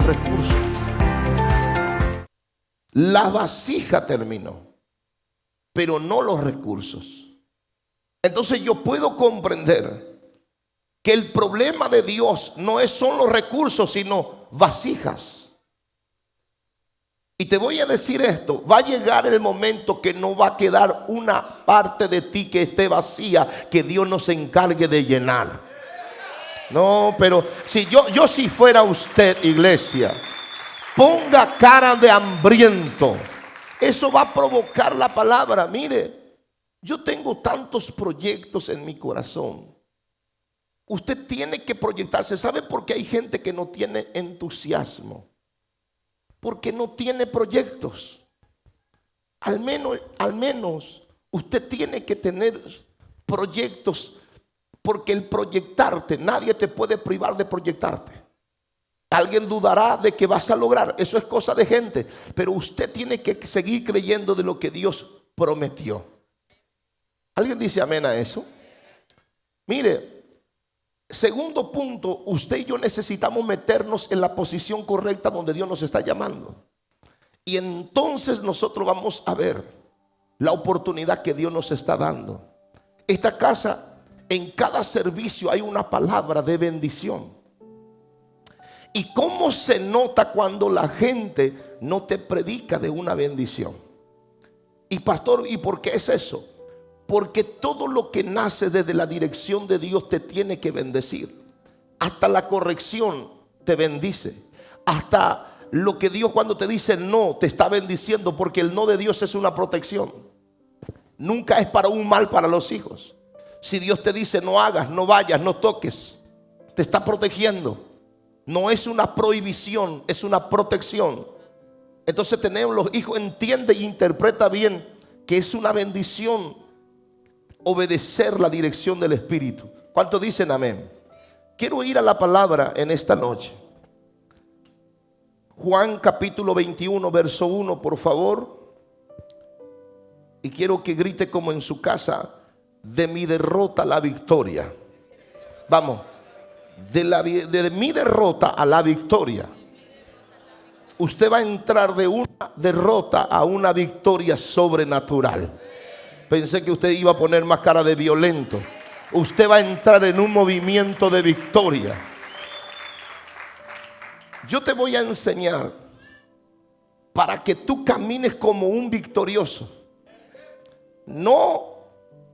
recursos. La vasija terminó, pero no los recursos. Entonces yo puedo comprender que el problema de Dios no son los recursos, sino vasijas. Y te voy a decir esto, va a llegar el momento que no va a quedar una parte de ti que esté vacía, que Dios no se encargue de llenar. No, pero si yo si fuera usted, iglesia, ponga cara de hambriento. Eso va a provocar la palabra. Mire, yo tengo tantos proyectos en mi corazón. Usted tiene que proyectarse. ¿Sabe por qué hay gente que no tiene entusiasmo? Porque no tiene proyectos. Al menos usted tiene que tener proyectos, porque el proyectarte, nadie te puede privar de proyectarte. Alguien dudará de que vas a lograr, eso es cosa de gente, pero usted tiene que seguir creyendo de lo que Dios prometió. ¿Alguien dice amén a eso? Mire, segundo punto, usted y yo necesitamos meternos en la posición correcta donde Dios nos está llamando. Y entonces nosotros vamos a ver la oportunidad que Dios nos está dando. Esta casa, en cada servicio hay una palabra de bendición. ¿Y cómo se nota cuando la gente no te predica de una bendición? Y pastor, ¿y por qué es eso? Porque todo lo que nace desde la dirección de Dios te tiene que bendecir. Hasta la corrección te bendice. Hasta lo que Dios cuando te dice no, te está bendiciendo, porque el no de Dios es una protección. Nunca es para un mal para los hijos. Si Dios te dice no hagas, no vayas, no toques, te está protegiendo. No es una prohibición, es una protección. Entonces tenemos los hijos, entiende e interpreta bien que es una bendición obedecer la dirección del Espíritu. ¿Cuántos dicen amén? Quiero ir a la palabra en esta noche. Juan capítulo 21 verso 1, por favor. Y quiero que grite como en su casa: de mi derrota a la victoria. Vamos, de mi derrota a la victoria. Usted va a entrar de una derrota a una victoria sobrenatural. Pensé que usted iba a poner más cara de violento. Usted va a entrar en un movimiento de victoria. Yo te voy a enseñar para que tú camines como un victorioso. No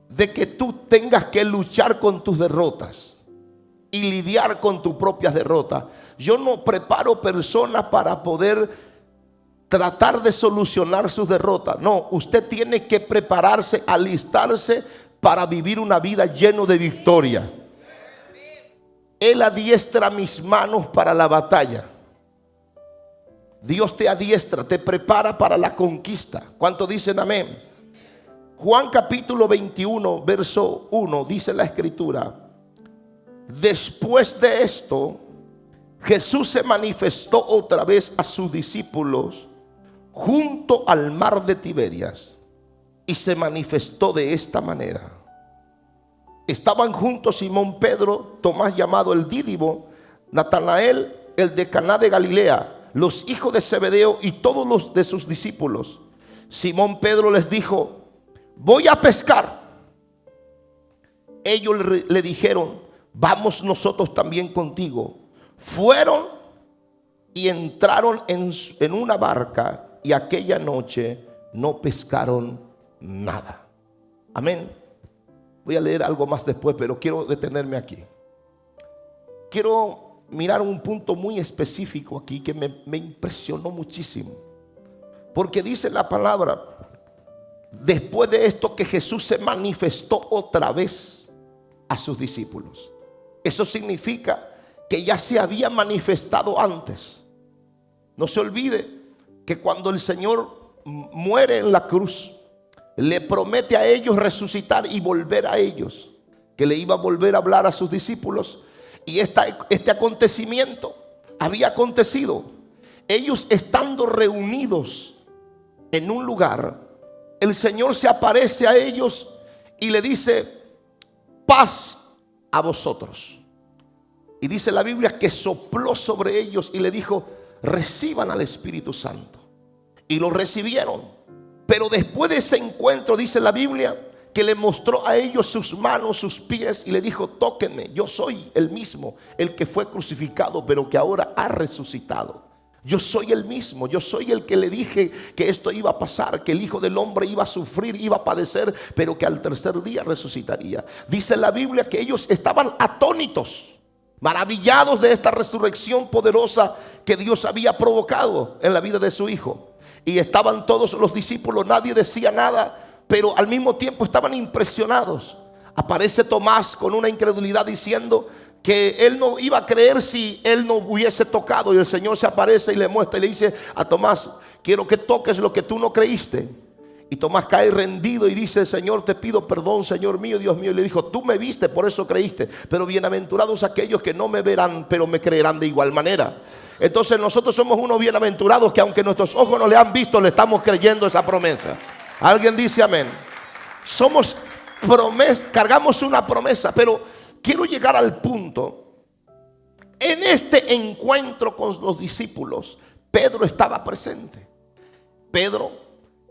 de que tú tengas que luchar con tus derrotas y lidiar con tus propias derrotas. Yo no preparo personas para poder tratar de solucionar sus derrotas. No, usted tiene que prepararse, alistarse para vivir una vida llena de victoria. Él adiestra mis manos para la batalla. Dios te adiestra, te prepara para la conquista. ¿Cuántos dicen amén? Juan capítulo 21 verso 1 dice la escritura: después de esto, Jesús se manifestó otra vez a sus discípulos junto al mar de Tiberias, y se manifestó de esta manera. Estaban juntos Simón Pedro, Tomás llamado el Dídimo, Natanael el de Caná de Galilea, los hijos de Zebedeo y todos los de sus discípulos. Simón Pedro les dijo: voy a pescar. Ellos le dijeron: vamos nosotros también contigo. Fueron y entraron en una barca, y aquella noche no pescaron nada. Amén. Voy a leer algo más después, pero quiero detenerme aquí. Quiero mirar un punto muy específico aquí que me impresionó muchísimo. Porque dice la palabra, después de esto, que Jesús se manifestó otra vez a sus discípulos. Eso significa que ya se había manifestado antes. No se olvide que cuando el Señor muere en la cruz, le promete a ellos resucitar y volver a ellos, que le iba a volver a hablar a sus discípulos. Y este acontecimiento había acontecido. Ellos estando reunidos en un lugar, el Señor se aparece a ellos y le dice: paz a vosotros. Y dice la Biblia que sopló sobre ellos y le dijo: reciban al Espíritu Santo. Y lo recibieron. Pero después de ese encuentro, dice la Biblia, que le mostró a ellos sus manos, sus pies, y le dijo: tóquenme, yo soy el mismo, el que fue crucificado, pero que ahora ha resucitado. Yo soy el mismo, yo soy el que le dije que esto iba a pasar, que el Hijo del Hombre iba a sufrir, iba a padecer, pero que al tercer día resucitaría. Dice la Biblia que ellos estaban atónitos, maravillados de esta resurrección poderosa que Dios había provocado en la vida de su Hijo. Y estaban todos los discípulos, nadie decía nada, pero al mismo tiempo estaban impresionados. Aparece Tomás con una incredulidad diciendo que él no iba a creer si él no hubiese tocado. Y el Señor se aparece y le muestra y le dice a Tomás: quiero que toques lo que tú no creíste. Y Tomás cae rendido y dice: Señor, te pido perdón, Señor mío, Dios mío. Y le dijo: tú me viste, por eso creíste, pero bienaventurados aquellos que no me verán, pero me creerán de igual manera. Entonces nosotros somos unos bienaventurados que aunque nuestros ojos no le han visto, le estamos creyendo esa promesa. Alguien dice amén. Somos promesa, cargamos una promesa. Pero quiero llegar al punto. En este encuentro con los discípulos, Pedro estaba presente. Pedro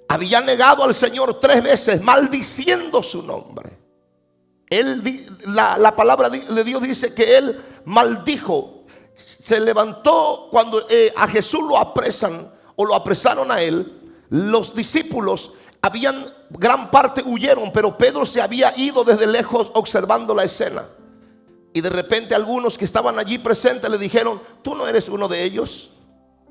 había negado al Señor 3 veces, maldiciendo su nombre. La palabra de Dios dice que él maldijo. Se levantó cuando a Jesús lo apresan o lo apresaron a él. Los discípulos gran parte huyeron, pero Pedro se había ido desde lejos observando la escena. Y de repente algunos que estaban allí presentes le dijeron: tú no eres uno de ellos.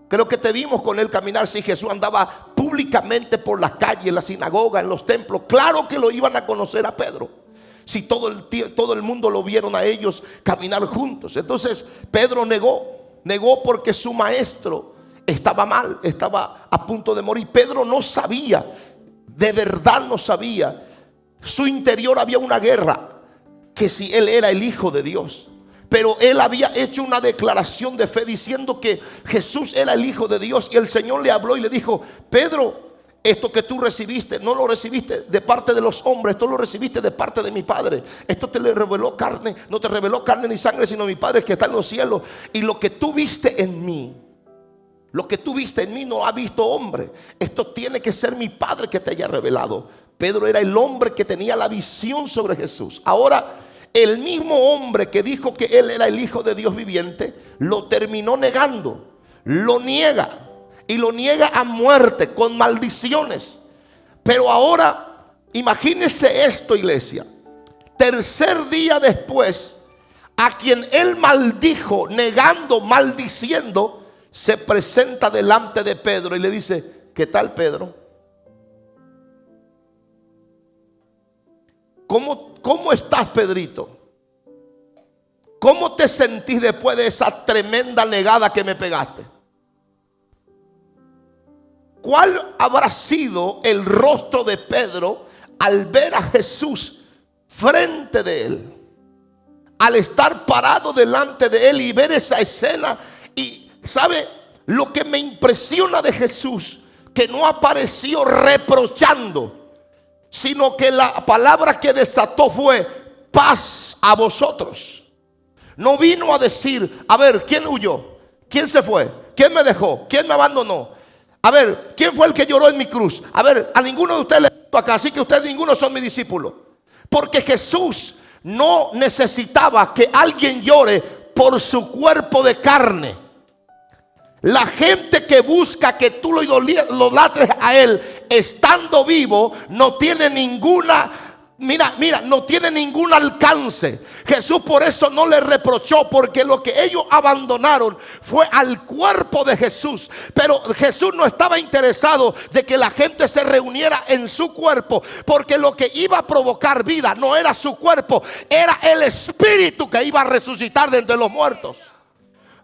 Creo que te vimos con él caminar. Si Jesús andaba públicamente por las calles, en la sinagoga, en los templos, claro que lo iban a conocer a Pedro. Si todo el mundo lo vieron a ellos caminar juntos. Entonces Pedro negó porque su maestro estaba mal, estaba a punto de morir. Pedro no sabía, de verdad no sabía. Su interior había una guerra, que si él era el Hijo de Dios. Pero él había hecho una declaración de fe diciendo que Jesús era el Hijo de Dios. Y el Señor le habló y le dijo: Pedro, esto que tú recibiste, no lo recibiste de parte de los hombres, esto lo recibiste de parte de mi Padre. Esto te le reveló carne, no te reveló carne ni sangre, sino mi Padre que está en los cielos. Y lo que tú viste en mí, lo que tú viste en mí no ha visto hombre. Esto tiene que ser mi Padre que te haya revelado. Pedro era el hombre que tenía la visión sobre Jesús. Ahora, el mismo hombre que dijo que él era el Hijo de Dios viviente, lo terminó negando. Lo niega. Y lo niega a muerte, con maldiciones. Pero ahora, imagínense esto, iglesia. Tercer día después, a quien él maldijo, negando, maldiciendo, se presenta delante de Pedro y le dice: ¿qué tal, Pedro? ¿Cómo estás, Pedrito? ¿Cómo te sentís después de esa tremenda negada que me pegaste? ¿Cuál habrá sido el rostro de Pedro al ver a Jesús frente de él? Al estar parado delante de él y ver esa escena. Y ¿sabe lo que me impresiona de Jesús? Que no apareció reprochando, sino que la palabra que desató fue: paz a vosotros. No vino a decir: a ver, ¿quién huyó? ¿Quién se fue? ¿Quién me dejó? ¿Quién me abandonó? A ver, ¿quién fue el que lloró en mi cruz? A ver, a ninguno de ustedes le meto acá, así que ustedes ninguno son mis discípulos. Porque Jesús no necesitaba que alguien llore por su cuerpo de carne. La gente que busca que tú lo idolatres a él estando vivo no tiene no tiene ningún alcance. Jesús por eso no le reprochó, porque lo que ellos abandonaron fue al cuerpo de Jesús. Pero Jesús no estaba interesado de que la gente se reuniera en su cuerpo, porque lo que iba a provocar vida no era su cuerpo, era el espíritu que iba a resucitar de entre los muertos.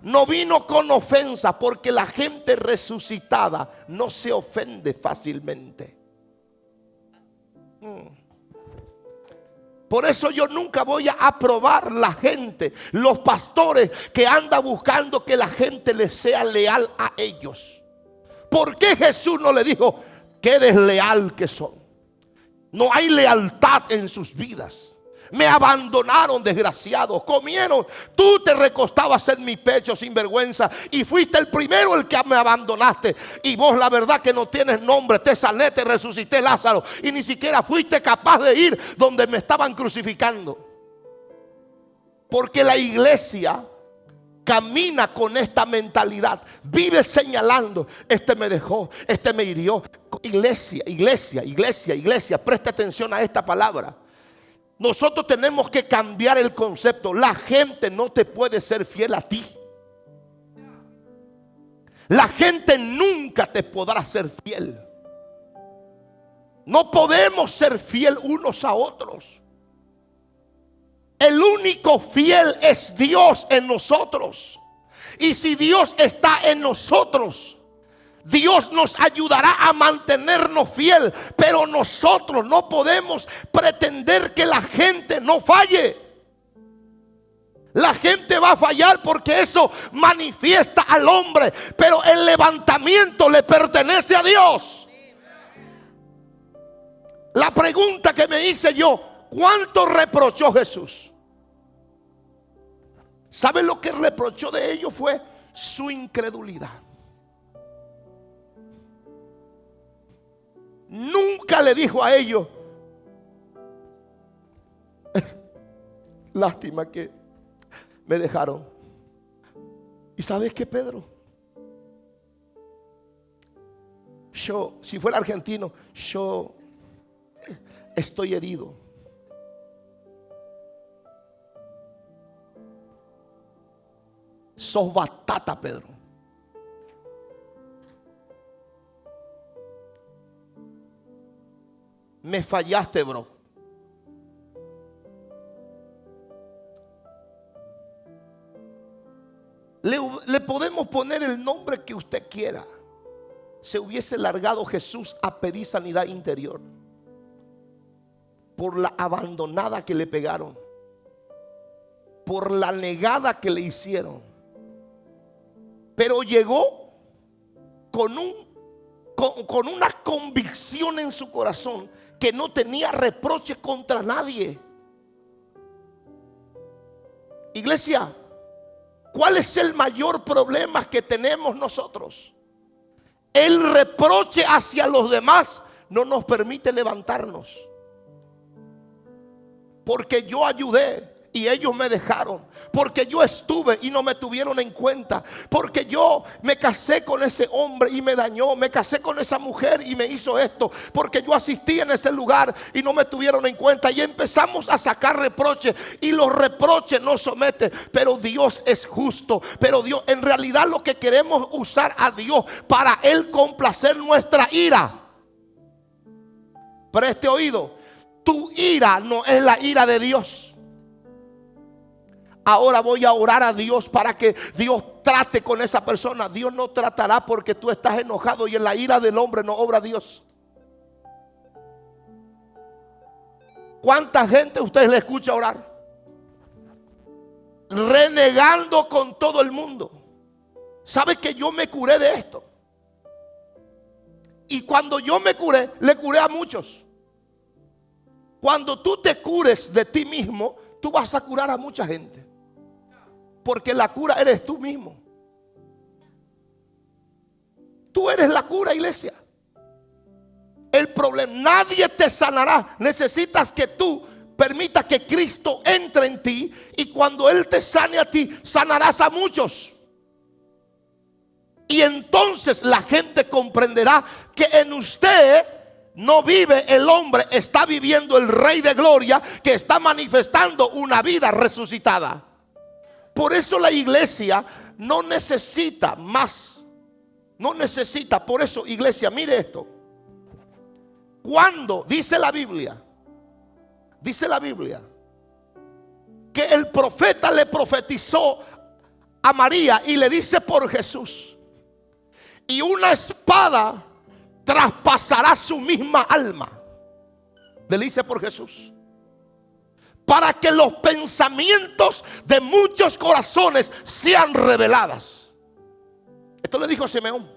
No vino con ofensa, porque la gente resucitada no se ofende fácilmente. Por eso yo nunca voy a aprobar la gente, los pastores que andan buscando que la gente les sea leal a ellos. ¿Por qué Jesús no le dijo: qué desleal que son? No hay lealtad en sus vidas. Me abandonaron, desgraciados. Comieron. Tú te recostabas en mi pecho sin vergüenza y fuiste el primero el que me abandonaste. Y vos la verdad que no tienes nombre. Te sané, te resucité, Lázaro, y ni siquiera fuiste capaz de ir donde me estaban crucificando. Porque la iglesia camina con esta mentalidad. Vive señalando: este me dejó, este me hirió. Iglesia, iglesia, iglesia, iglesia, presta atención a esta palabra. Nosotros tenemos que cambiar el concepto. La gente no te puede ser fiel a ti. La gente nunca te podrá ser fiel. No podemos ser fiel unos a otros. El único fiel es Dios en nosotros. Y si Dios está en nosotros, Dios nos ayudará a mantenernos fiel. Pero nosotros no podemos pretender que la gente no falle. La gente va a fallar porque eso manifiesta al hombre, pero el levantamiento le pertenece a Dios. La pregunta que me hice yo: ¿cuánto reprochó Jesús? ¿Sabe lo que reprochó de ellos? Fue su incredulidad. Nunca le dijo a ellos: lástima que me dejaron. ¿Y sabes qué, Pedro? Yo, si fuera argentino, yo estoy herido. Sos batata, Pedro. Me fallaste, bro. Le podemos poner el nombre que usted quiera. Se hubiese largado Jesús a pedir sanidad interior por la abandonada que le pegaron, por la negada que le hicieron. Pero llegó con una convicción en su corazón que no tenía reproche contra nadie. Iglesia, ¿cuál es el mayor problema que tenemos nosotros? El reproche hacia los demás no nos permite levantarnos. Porque yo ayudé y ellos me dejaron. Porque yo estuve y no me tuvieron en cuenta. Porque yo me casé con ese hombre y me dañó. Me casé con esa mujer y me hizo esto. Porque yo asistí en ese lugar y no me tuvieron en cuenta. Y empezamos a sacar reproches. Y los reproches nos someten. Pero Dios es justo. Pero Dios, en realidad lo que queremos usar a Dios para Él complacer nuestra ira. Preste oído. Tu ira no es la ira de Dios. Ahora voy a orar a Dios para que Dios trate con esa persona. Dios no tratará porque tú estás enojado, y en la ira del hombre no obra Dios. ¿Cuánta gente usted le escucha orar? Renegando con todo el mundo. ¿Sabe que yo me curé de esto? Y cuando yo me curé, le curé a muchos. Cuando tú te cures de ti mismo, tú vas a curar a mucha gente. Porque la cura eres tú mismo. Tú eres la cura, iglesia. El problema, nadie te sanará. Necesitas que tú permitas que Cristo entre en ti. Y cuando Él te sane a ti, sanarás a muchos. Y entonces la gente comprenderá que en usted no vive el hombre, está viviendo el Rey de Gloria, que está manifestando una vida resucitada. Por eso la iglesia no necesita más. No necesita. Por eso, iglesia, mire esto. Cuando dice la Biblia que el profeta le profetizó a María y le dice por Jesús: y una espada traspasará su misma alma. Le dice por Jesús. Para que los pensamientos de muchos corazones sean reveladas. Esto le dijo a Simeón.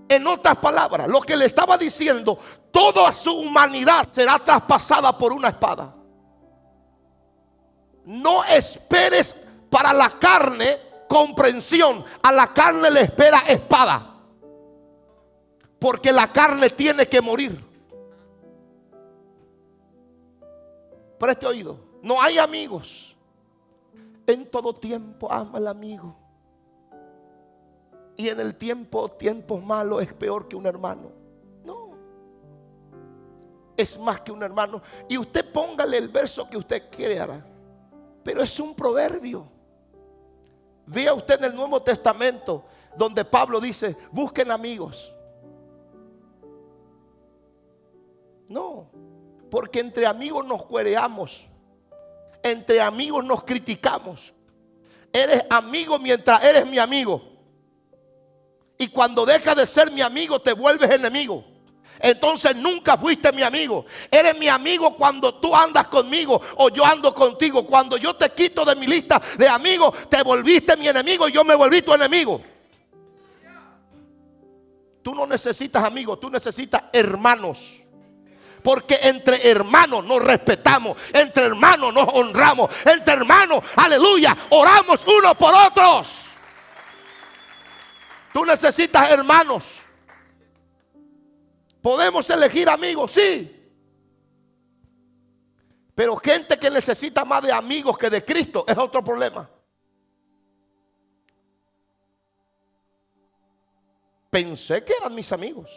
En otras palabras, lo que le estaba diciendo: toda su humanidad será traspasada por una espada. No esperes para la carne comprensión. A la carne le espera espada. Porque la carne tiene que morir. Preste oído. No hay amigos. En todo tiempo ama al amigo. Y en el tiempos malos es peor que un hermano. No. Es más que un hermano. Y usted póngale el verso que usted quiera. Pero es un proverbio. Vea usted en el Nuevo Testamento donde Pablo dice: busquen amigos. No, porque entre amigos nos cuereamos, entre amigos nos criticamos. Eres amigo mientras eres mi amigo, y cuando dejas de ser mi amigo te vuelves enemigo. Entonces nunca fuiste mi amigo. Eres mi amigo cuando tú andas conmigo o yo ando contigo. Cuando yo te quito de mi lista de amigos, te volviste mi enemigo y yo me volví tu enemigo. Tú no necesitas amigos, tú necesitas hermanos. Porque entre hermanos nos respetamos, entre hermanos nos honramos, entre hermanos, aleluya, oramos unos por otros. Tú necesitas hermanos. ¿Podemos elegir amigos? Sí. Pero gente que necesita más de amigos que de Cristo es otro problema. Pensé que eran mis amigos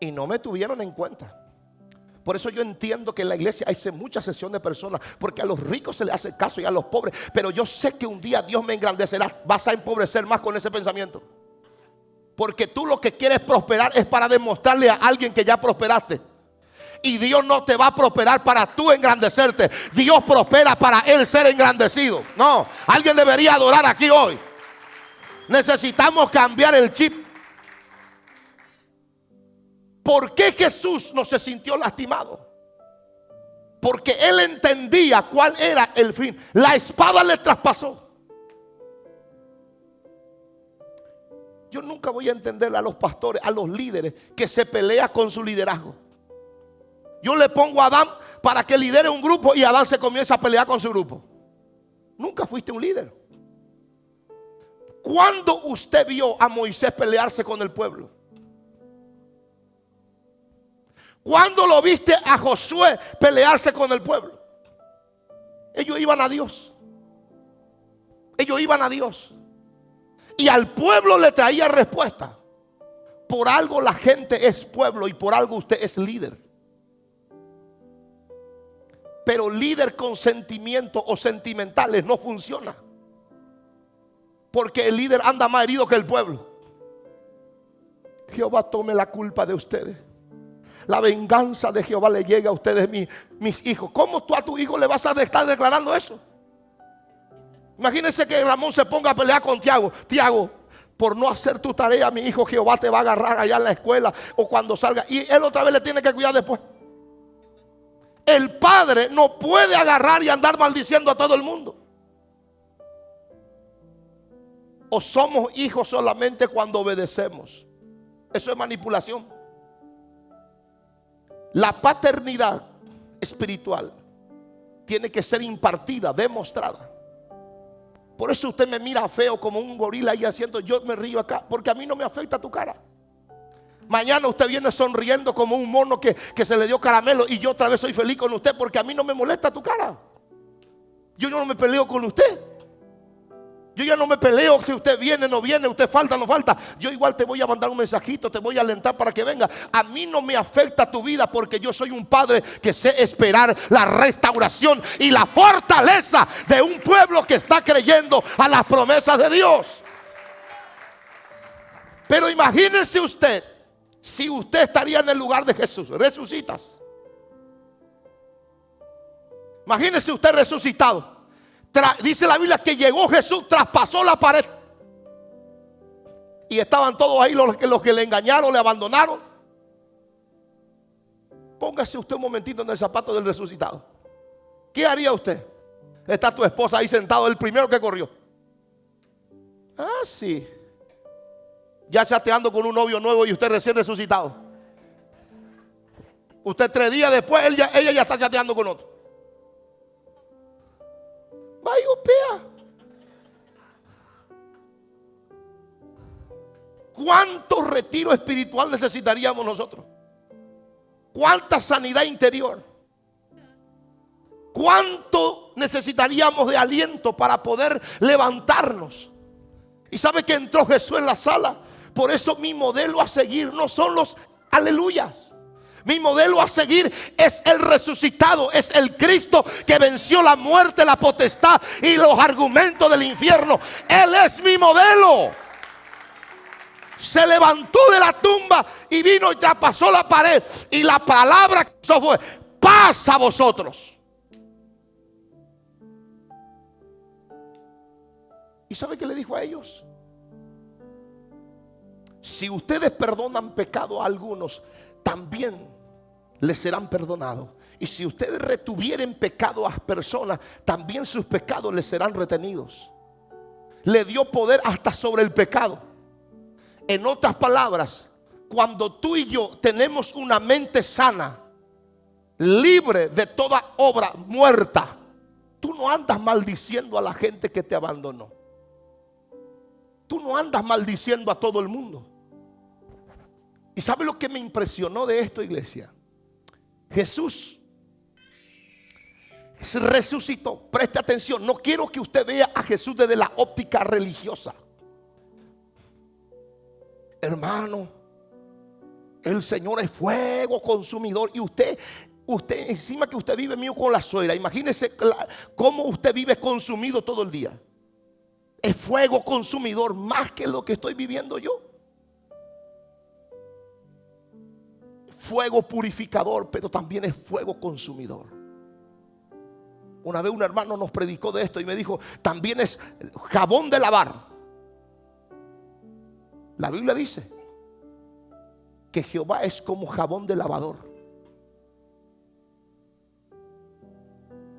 y no me tuvieron en cuenta. Por eso yo entiendo que en la iglesia hay mucha sesión de personas, porque a los ricos se les hace caso y a los pobres. Pero yo sé que un día Dios me engrandecerá. Vas a empobrecer más con ese pensamiento. Porque tú lo que quieres prosperar es para demostrarle a alguien que ya prosperaste. Y Dios no te va a prosperar para tú engrandecerte. Dios prospera para Él ser engrandecido. No, alguien debería adorar aquí hoy. Necesitamos cambiar el chip. ¿Por qué Jesús no se sintió lastimado? Porque Él entendía cuál era el fin. La espada le traspasó. Yo nunca voy a entender a los pastores, a los líderes que se pelea con su liderazgo. Yo le pongo a Adán para que lidere un grupo y Adán se comienza a pelear con su grupo. Nunca fuiste un líder. ¿Cuándo usted vio a Moisés pelearse con el pueblo? ¿Cuándo lo viste a Josué pelearse con el pueblo? Ellos iban a Dios. Ellos iban a Dios. Y al pueblo le traía respuesta. Por algo la gente es pueblo y por algo usted es líder. Pero líder con sentimientos o sentimentales no funciona. Porque el líder anda más herido que el pueblo. Jehová tome la culpa de ustedes. La venganza de Jehová le llega a ustedes, mis hijos. ¿Cómo tú a tu hijo le vas a estar declarando eso? Imagínense que Ramón se ponga a pelear con Tiago. Tiago, por no hacer tu tarea, mi hijo Jehová te va a agarrar allá en la escuela o cuando salga. Y él otra vez le tiene que cuidar después. El padre no puede agarrar y andar maldiciendo a todo el mundo. O somos hijos solamente cuando obedecemos. Eso es manipulación. La paternidad espiritual tiene que ser impartida, demostrada. Por eso usted me mira feo como un gorila ahí haciendo, yo me río acá, porque a mí no me afecta tu cara. Mañana usted viene sonriendo como un mono que se le dio caramelo y yo otra vez soy feliz con usted porque a mí no me molesta tu cara. Yo no me peleo con usted. Yo ya no me peleo si usted viene, no viene, usted falta, no falta. Yo igual te voy a mandar un mensajito, te voy a alentar para que venga. A mí no me afecta tu vida porque yo soy un padre que sé esperar la restauración y la fortaleza de un pueblo que está creyendo a las promesas de Dios. Pero imagínense usted, si usted estaría en el lugar de Jesús, resucitas. Imagínense usted resucitado. Dice la Biblia que llegó Jesús, traspasó la pared. Y estaban todos ahí los que le engañaron, le abandonaron. Póngase usted un momentito en el zapato del resucitado. ¿Qué haría usted? Está tu esposa ahí sentado, el primero que corrió. Ah, sí. Ya chateando con un novio nuevo y usted recién resucitado. Usted 3 días después, ella ya está chateando con otro. va y golpea. ¿Cuánto retiro espiritual necesitaríamos nosotros? ¿Cuánta sanidad interior? ¿Cuánto necesitaríamos de aliento para poder levantarnos? Y sabe que entró Jesús en la sala. Por eso mi modelo a seguir no son los aleluyas. Mi modelo a seguir es el resucitado, es el Cristo que venció la muerte, la potestad y los argumentos del infierno. Él es mi modelo. Se levantó de la tumba y vino y traspasó la pared. Y la palabra que hizo fue: paz a vosotros. ¿Y sabe qué le dijo a ellos? Si ustedes perdonan pecado a algunos, también les serán perdonados. Y si ustedes retuvieren pecado a personas, también sus pecados les serán retenidos. Le dio poder hasta sobre el pecado. En otras palabras, cuando tú y yo tenemos una mente sana, libre de toda obra muerta, tú no andas maldiciendo a la gente que te abandonó. Tú no andas maldiciendo a todo el mundo. ¿Y sabe lo que me impresionó de esto, iglesia? Jesús se resucitó. Preste atención, no quiero que usted vea a Jesús desde la óptica religiosa. Hermano, el Señor es fuego consumidor. Y usted encima que usted vive mío con la suegra, imagínese cómo usted vive consumido todo el día. Es fuego consumidor más que lo que estoy viviendo yo. Fuego purificador, pero también es fuego consumidor. Una vez un hermano nos predicó de esto y me dijo: también es jabón de lavar. La Biblia dice que Jehová es como jabón de lavador.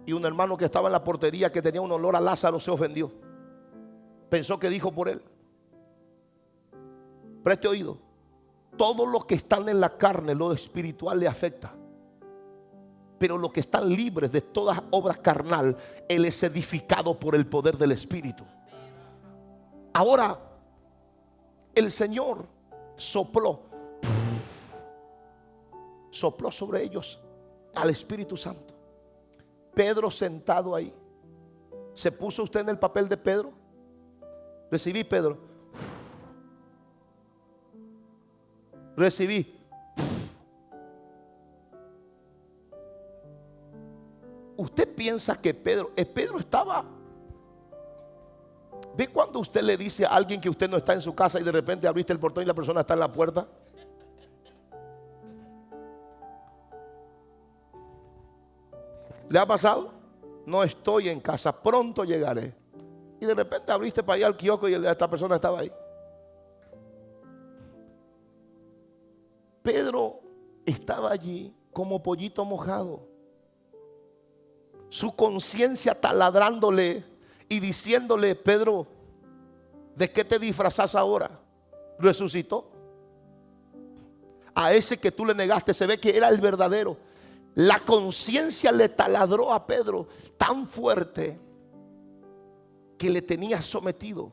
Y un hermano que estaba en la portería, que tenía un olor a Lázaro, se ofendió. Pensó que dijo por él. Preste oído. Todos los que están en la carne, lo espiritual le afecta. Pero los que están libres de toda obra carnal, él es edificado por el poder del Espíritu. Ahora, el Señor sopló sobre ellos al Espíritu Santo. Pedro sentado ahí. ¿Se puso usted en el papel de Pedro? Recibí, Pedro. Recibí. Usted piensa que Pedro estaba. ¿Ve cuando usted le dice a alguien que usted no está en su casa y de repente abriste el portón y la persona está en la puerta? ¿Le ha pasado? No estoy en casa, pronto llegaré. Y de repente abriste para allá al kiosco y esta persona estaba ahí. Pedro estaba allí como pollito mojado. Su conciencia taladrándole y diciéndole: Pedro, ¿de qué te disfrazas ahora? Resucitó. A ese que tú le negaste, se ve que era el verdadero. La conciencia le taladró a Pedro tan fuerte que le tenía sometido.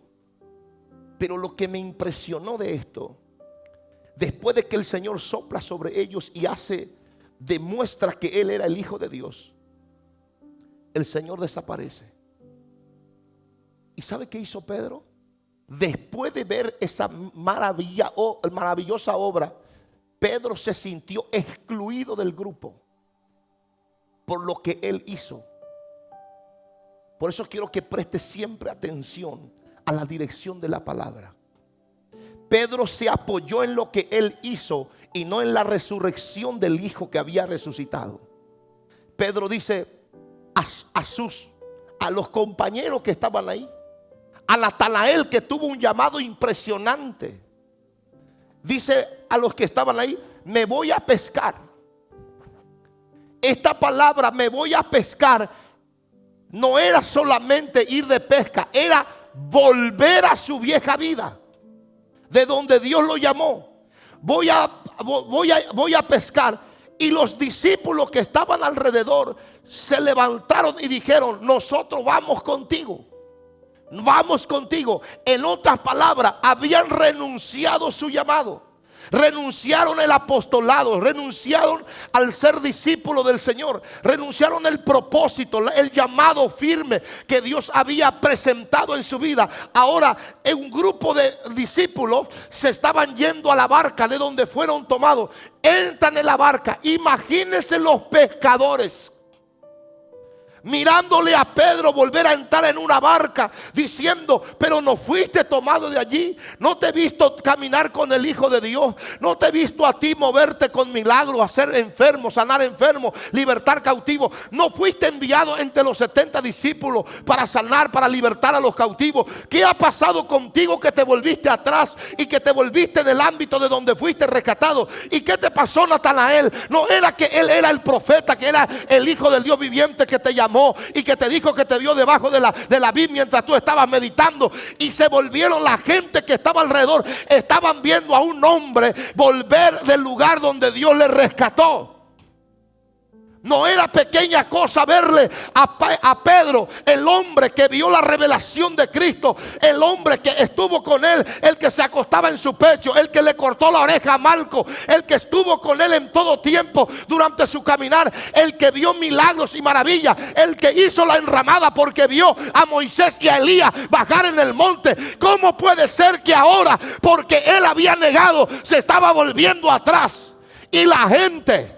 Pero lo que me impresionó de esto, después de que el Señor sopla sobre ellos y demuestra que Él era el Hijo de Dios, el Señor desaparece. ¿Y sabe qué hizo Pedro? Después de ver esa maravillosa obra, Pedro se sintió excluido del grupo por lo que él hizo. Por eso quiero que preste siempre atención a la dirección de la palabra. Pedro se apoyó en lo que él hizo y no en la resurrección del Hijo que había resucitado. Pedro dice a los compañeros que estaban ahí, a Natanael, que tuvo un llamado impresionante, dice a los que estaban ahí: me voy a pescar. Esta palabra, me voy a pescar, no era solamente ir de pesca, era volver a su vieja vida, de donde Dios lo llamó. Voy a pescar. Y los discípulos que estaban alrededor se levantaron y dijeron: nosotros vamos contigo. Vamos contigo. En otras palabras, habían renunciado su llamado. Renunciaron el apostolado, renunciaron al ser discípulo del Señor, renunciaron el propósito, el llamado firme que Dios había presentado en su vida. Ahora un grupo de discípulos se estaban yendo a la barca de donde fueron tomados. Entran en la barca. Imagínense los pescadores mirándole a Pedro volver a entrar en una barca, diciendo: pero no fuiste tomado de allí, no te he visto caminar con el Hijo de Dios, no te he visto a ti moverte con milagros, hacer enfermos, sanar enfermos, libertar cautivos, no fuiste enviado entre los 70 discípulos para sanar, para libertar a los cautivos. ¿Qué ha pasado contigo que te volviste atrás y que te volviste del ámbito de donde fuiste rescatado? ¿Y qué te pasó, Natanael? No era que él era el profeta, que era el Hijo del Dios viviente, que te llamó y que te dijo que te vio debajo de la vid mientras tú estabas meditando. Y se volvieron, la gente que estaba alrededor estaban viendo a un hombre volver del lugar donde Dios le rescató. No era pequeña cosa verle a Pedro, el hombre que vio la revelación de Cristo, el hombre que estuvo con él, el que se acostaba en su pecho, el que le cortó la oreja a Malco, el que estuvo con él en todo tiempo durante su caminar, el que vio milagros y maravillas, el que hizo la enramada porque vio a Moisés y a Elías bajar en el monte. ¿Cómo puede ser que ahora, porque él había negado, se estaba volviendo atrás? Y la gente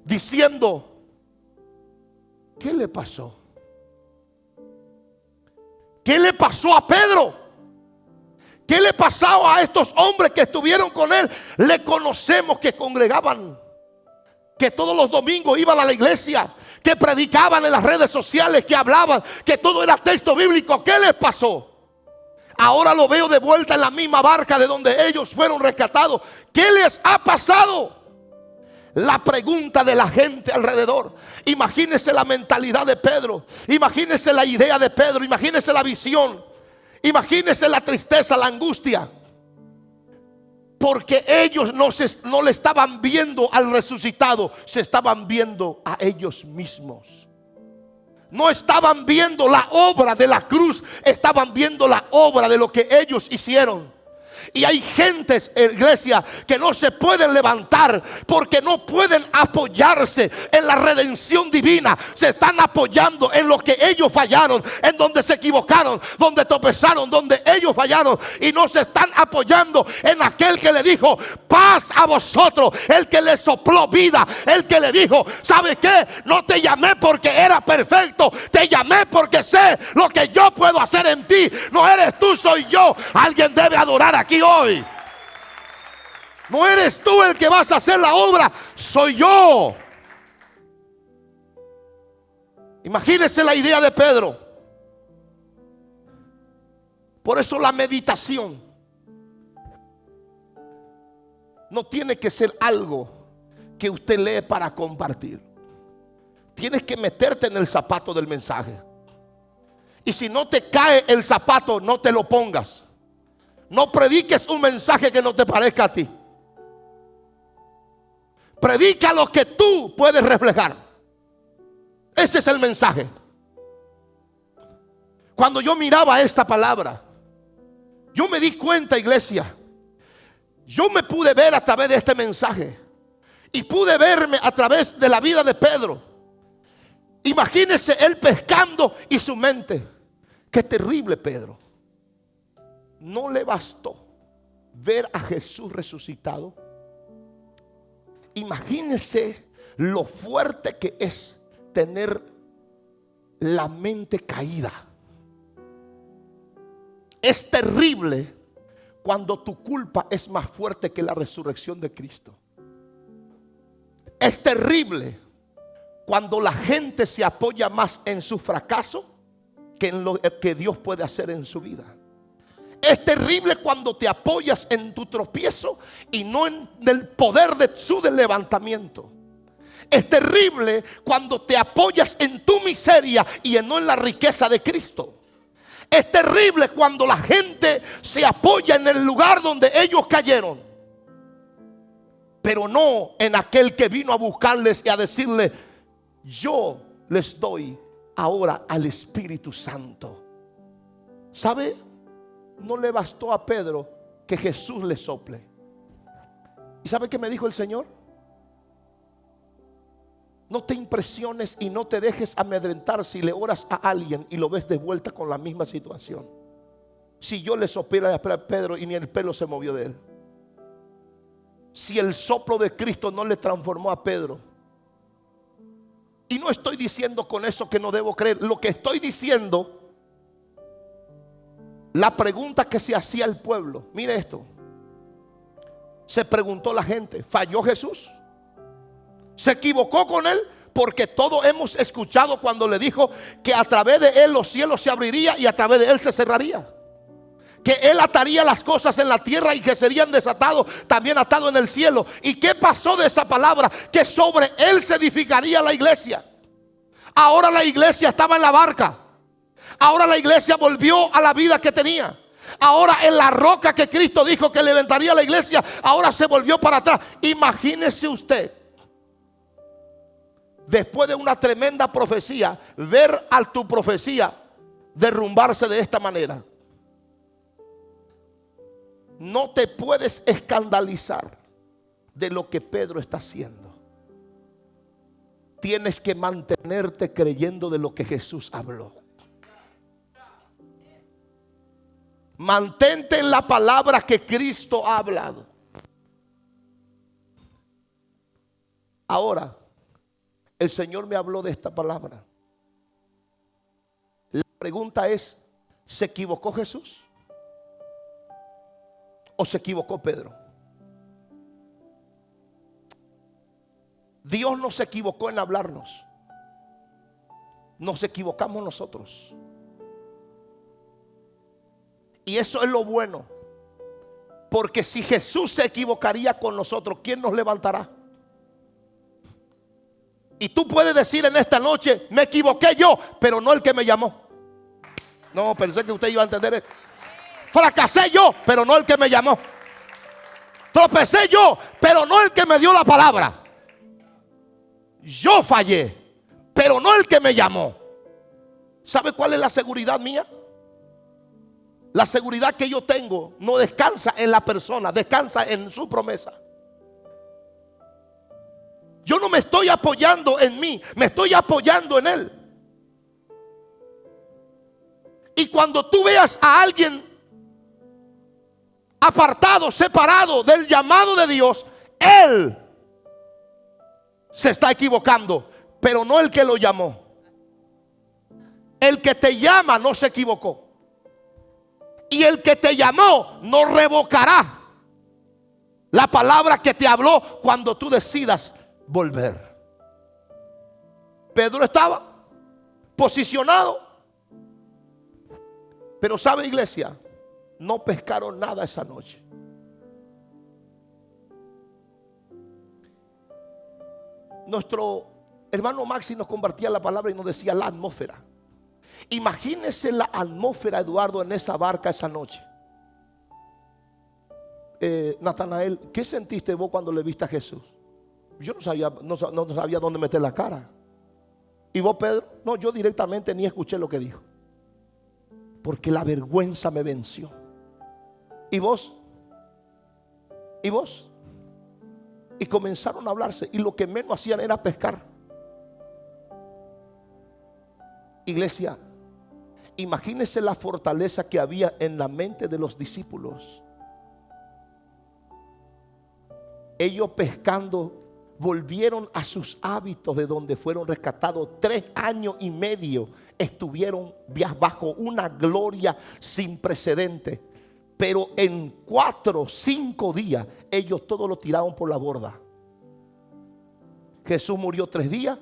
diciendo: ¿qué le pasó? ¿Qué le pasó a Pedro? ¿Qué le pasó a estos hombres que estuvieron con él? Le conocemos que congregaban, que todos los domingos iban a la iglesia, que predicaban en las redes sociales, que hablaban, que todo era texto bíblico. ¿Qué les pasó? Ahora lo veo de vuelta en la misma barca de donde ellos fueron rescatados. ¿Qué les ha pasado? La pregunta de la gente alrededor. Imagínese la mentalidad de Pedro, imagínese la idea de Pedro, imagínese la visión, imagínese la tristeza, la angustia, porque ellos no le estaban viendo al resucitado, se estaban viendo a ellos mismos. No estaban viendo la obra de la cruz, estaban viendo la obra de lo que ellos hicieron. Y hay gentes, iglesia, que no se pueden levantar porque no pueden apoyarse en la redención divina. Se están apoyando en lo que ellos fallaron, en donde se equivocaron, donde tropezaron, donde ellos fallaron. Y no se están apoyando en aquel que le dijo: paz a vosotros, el que le sopló vida, el que le dijo: ¿sabe qué? No te llamé porque era perfecto, te llamé porque sé lo que yo puedo hacer en ti. No eres tú, soy yo. Alguien debe adorar aquí hoy. No eres tú el que vas a hacer la obra, soy yo. Imagínese la idea de Pedro. Por eso la meditación no tiene que ser algo que usted lee para compartir. Tienes que meterte en el zapato del mensaje. Y si no te cae el zapato, no te lo pongas. No prediques un mensaje que no te parezca a ti. Predica lo que tú puedes reflejar. Ese es el mensaje. Cuando yo miraba esta palabra, yo me di cuenta, iglesia, yo me pude ver a través de este mensaje y pude verme a través de la vida de Pedro. Imagínese él pescando y su mente: qué terrible, Pedro. ¿No le bastó ver a Jesús resucitado? Imagínese lo fuerte que es tener la mente caída. Es terrible cuando tu culpa es más fuerte que la resurrección de Cristo. Es terrible cuando la gente se apoya más en su fracaso que en lo que Dios puede hacer en su vida. Es terrible cuando te apoyas en tu tropiezo y no en el poder de su levantamiento. Es terrible cuando te apoyas en tu miseria y no en la riqueza de Cristo. Es terrible cuando la gente se apoya en el lugar donde ellos cayeron, pero no en aquel que vino a buscarles y a decirle: yo les doy ahora al Espíritu Santo. ¿Sabe? No le bastó a Pedro que Jesús le sople. ¿Y sabe qué me dijo el Señor? No te impresiones y no te dejes amedrentar si le oras a alguien y lo ves de vuelta con la misma situación. Si yo le soplé a Pedro y ni el pelo se movió de él. Si el soplo de Cristo no le transformó a Pedro. Y no estoy diciendo con eso que no debo creer. Lo que estoy diciendo, la pregunta que se hacía el pueblo. Mire esto. Se preguntó la gente, ¿falló Jesús? ¿Se equivocó con él? Porque todos hemos escuchado cuando le dijo que a través de él los cielos se abrirían y a través de él se cerraría. Que él ataría las cosas en la tierra y que serían desatados, también atados en el cielo. ¿Y qué pasó de esa palabra? Que sobre él se edificaría la iglesia. Ahora la iglesia estaba en la barca. Ahora la iglesia volvió a la vida que tenía. Ahora en la roca que Cristo dijo que levantaría la iglesia, ahora se volvió para atrás. Imagínese usted, después de una tremenda profecía, ver a tu profecía derrumbarse de esta manera. No te puedes escandalizar de lo que Pedro está haciendo. Tienes que mantenerte creyendo de lo que Jesús habló. Mantente en la palabra que Cristo ha hablado. Ahora, el Señor me habló de esta palabra. La pregunta es, ¿se equivocó Jesús? ¿O se equivocó Pedro? Dios no se equivocó en hablarnos. Nos equivocamos nosotros. Y eso es lo bueno. Porque si Jesús se equivocaría con nosotros, ¿quién nos levantará? Y tú puedes decir en esta noche, me equivoqué yo, pero no el que me llamó. No, pensé que usted iba a entender esto. Fracasé yo, pero no el que me llamó. Tropecé yo, pero no el que me dio la palabra. Yo fallé, pero no el que me llamó. ¿Sabe cuál es la seguridad mía? La seguridad que yo tengo no descansa en la persona, descansa en su promesa. Yo no me estoy apoyando en mí, me estoy apoyando en Él. Y cuando tú veas a alguien apartado, separado del llamado de Dios, él se está equivocando, pero no el que lo llamó. El que te llama no se equivocó. Y el que te llamó no revocará la palabra que te habló cuando tú decidas volver. Pedro estaba posicionado, pero sabe, iglesia, no pescaron nada esa noche. Nuestro hermano Maxi nos compartía la palabra y nos decía la atmósfera. Imagínese la atmósfera, Eduardo, en esa barca esa noche. Natanael, ¿qué sentiste vos cuando le viste a Jesús? Yo no sabía dónde meter la cara. ¿Y vos, Pedro? No, yo directamente ni escuché lo que dijo, porque la vergüenza me venció. ¿Y vos? ¿Y vos? Y comenzaron a hablarse, y lo que menos hacían era pescar. Iglesia, imagínense la fortaleza que había en la mente de los discípulos. Ellos pescando volvieron a sus hábitos de donde fueron rescatados. 3 años y medio estuvieron bajo una gloria sin precedentes. Pero en 4 o 5 días ellos todos lo tiraron por la borda. Jesús murió 3 días.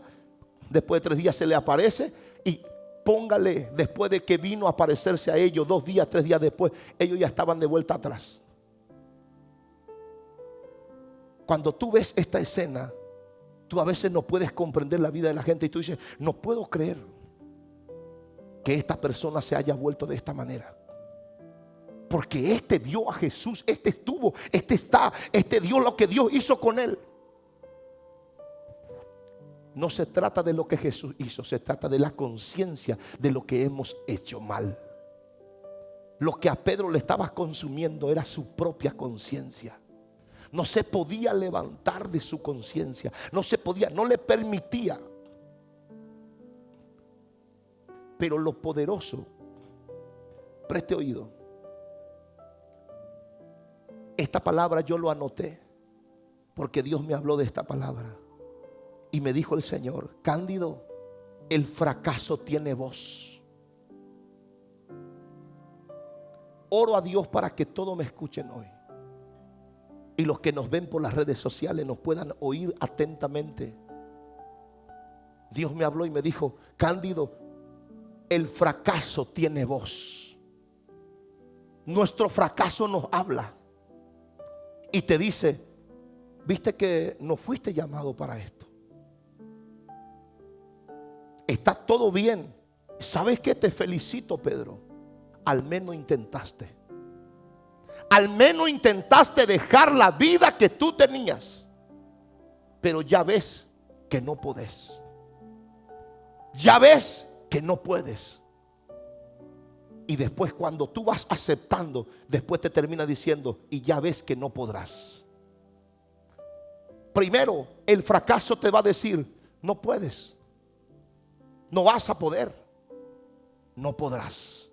Después de 3 días se le aparece. Y póngale, después de que vino a aparecerse a ellos 2 días, 3 días después, ellos ya estaban de vuelta atrás. Cuando tú ves esta escena, tú a veces no puedes comprender la vida de la gente y tú dices, no puedo creer que esta persona se haya vuelto de esta manera. Porque este vio a Jesús, este estuvo, este está, este dio lo que Dios hizo con él. No se trata de lo que Jesús hizo, se trata de la conciencia de lo que hemos hecho mal. Lo que a Pedro le estaba consumiendo era su propia conciencia. No se podía levantar de su conciencia, no se podía, no le permitía. Pero lo poderoso, preste oído, esta palabra yo lo anoté porque Dios me habló de esta palabra y me dijo el Señor: Cándido, el fracaso tiene voz. Oro a Dios para que todos me escuchen hoy y los que nos ven por las redes sociales nos puedan oír atentamente. Dios me habló y me dijo: Cándido, el fracaso tiene voz. Nuestro fracaso nos habla y te dice: viste que no fuiste llamado para esto. Está todo bien. ¿Sabes qué? Te felicito, Pedro. Al menos intentaste. Al menos intentaste dejar la vida que tú tenías. Pero ya ves que no podés. Ya ves que no puedes. Y después, cuando tú vas aceptando, después te termina diciendo: y ya ves que no podrás. Primero, el fracaso te va a decir: no puedes, no vas a poder, no podrás.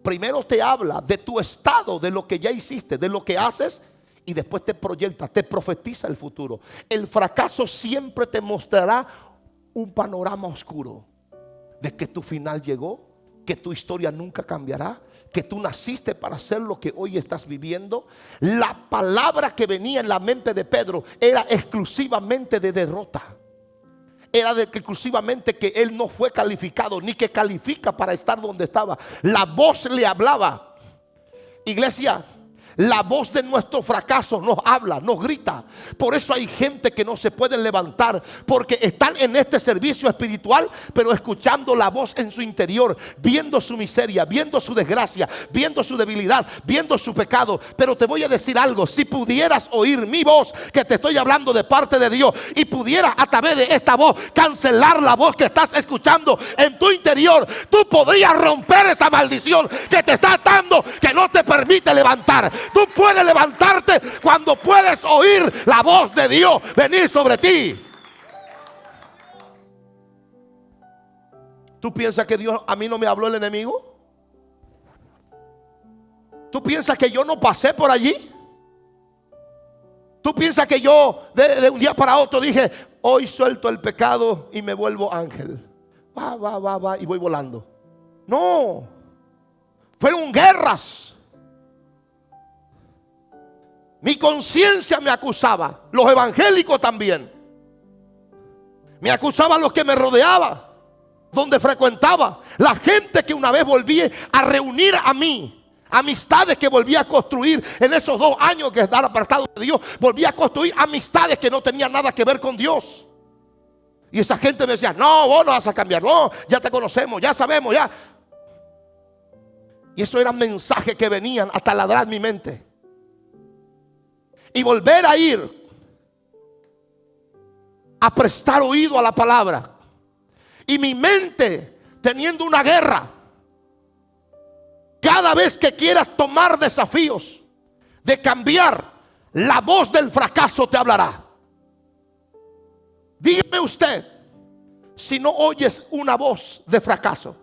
Primero te habla de tu estado, de lo que ya hiciste, de lo que haces, y después te proyecta, te profetiza el futuro. El fracaso siempre te mostrará un panorama oscuro de que tu final llegó, que tu historia nunca cambiará, que tú naciste para hacer lo que hoy estás viviendo. La palabra que venía en la mente de Pedro era exclusivamente de derrota. Era de que exclusivamente que él no fue calificado, ni que califica para estar donde estaba. La voz le hablaba. Iglesia, la voz de nuestro fracaso nos habla, nos grita. Por eso hay gente que no se puede levantar, porque están en este servicio espiritual, pero escuchando la voz en su interior, viendo su miseria, viendo su desgracia, viendo su debilidad, viendo su pecado. Pero te voy a decir algo: si pudieras oír mi voz, que te estoy hablando de parte de Dios, y pudieras a través de esta voz cancelar la voz que estás escuchando en tu interior, tú podrías romper esa maldición que te está atando, que no te permite levantar. Tú puedes levantarte cuando puedes oír la voz de Dios venir sobre ti. ¿Tú piensas que Dios a mí no me habló el enemigo? ¿Tú piensas que yo no pasé por allí? ¿Tú piensas que yo de un día para otro dije: hoy suelto el pecado y me vuelvo ángel? Va y voy volando. No, fueron guerras. Mi conciencia me acusaba, los evangélicos también. Me acusaban los que me rodeaban, donde frecuentaba, la gente que una vez volví a reunir a mí, amistades que volví a construir en esos 2 años que estar apartado de Dios. Volví a construir amistades que no tenían nada que ver con Dios. Y esa gente me decía: no, vos no vas a cambiar, no, ya te conocemos, ya sabemos, ya. Y eso eran mensajes que venían a taladrar mi mente. Y volver a ir a prestar oído a la palabra. Y mi mente teniendo una guerra. Cada vez que quieras tomar desafíos de cambiar, la voz del fracaso te hablará. Dígame usted, si no oyes una voz de fracaso,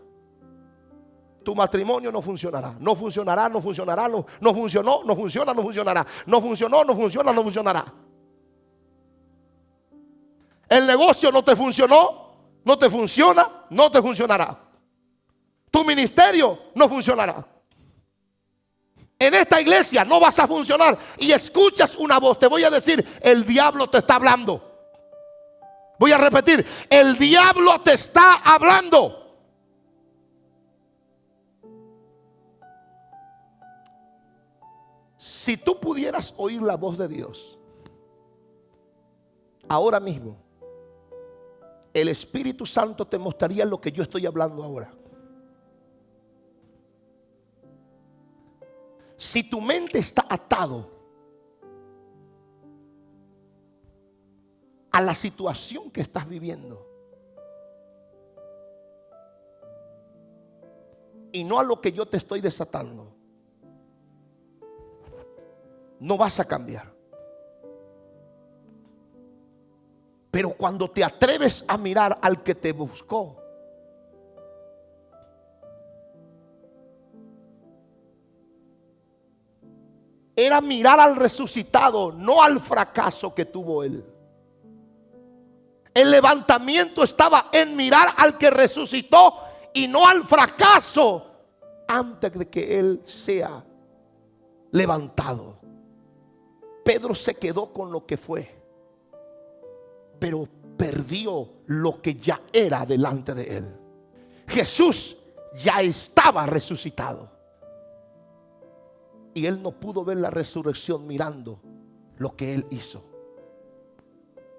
tu matrimonio no funcionará. No funcionará, no funcionará, no funcionó, no funciona, no funcionará. No funcionó, no funciona, no funcionará. El negocio no te funcionó, no te funciona, no te funcionará. Tu ministerio no funcionará. En esta iglesia no vas a funcionar. Y escuchas una voz, te voy a decir: el diablo te está hablando. Voy a repetir: el diablo te está hablando. Si tú pudieras oír la voz de Dios ahora mismo, el Espíritu Santo te mostraría lo que yo estoy hablando ahora. Si tu mente está atado a la situación que estás viviendo y no a lo que yo te estoy desatando, no vas a cambiar. Pero cuando te atreves a mirar al que te buscó, era mirar al resucitado, no al fracaso que tuvo él. El levantamiento estaba en mirar al que resucitó y no al fracaso antes de que él sea levantado. Pedro se quedó con lo que fue, pero perdió lo que ya era delante de él. Jesús ya estaba resucitado y él no pudo ver la resurrección mirando lo que él hizo.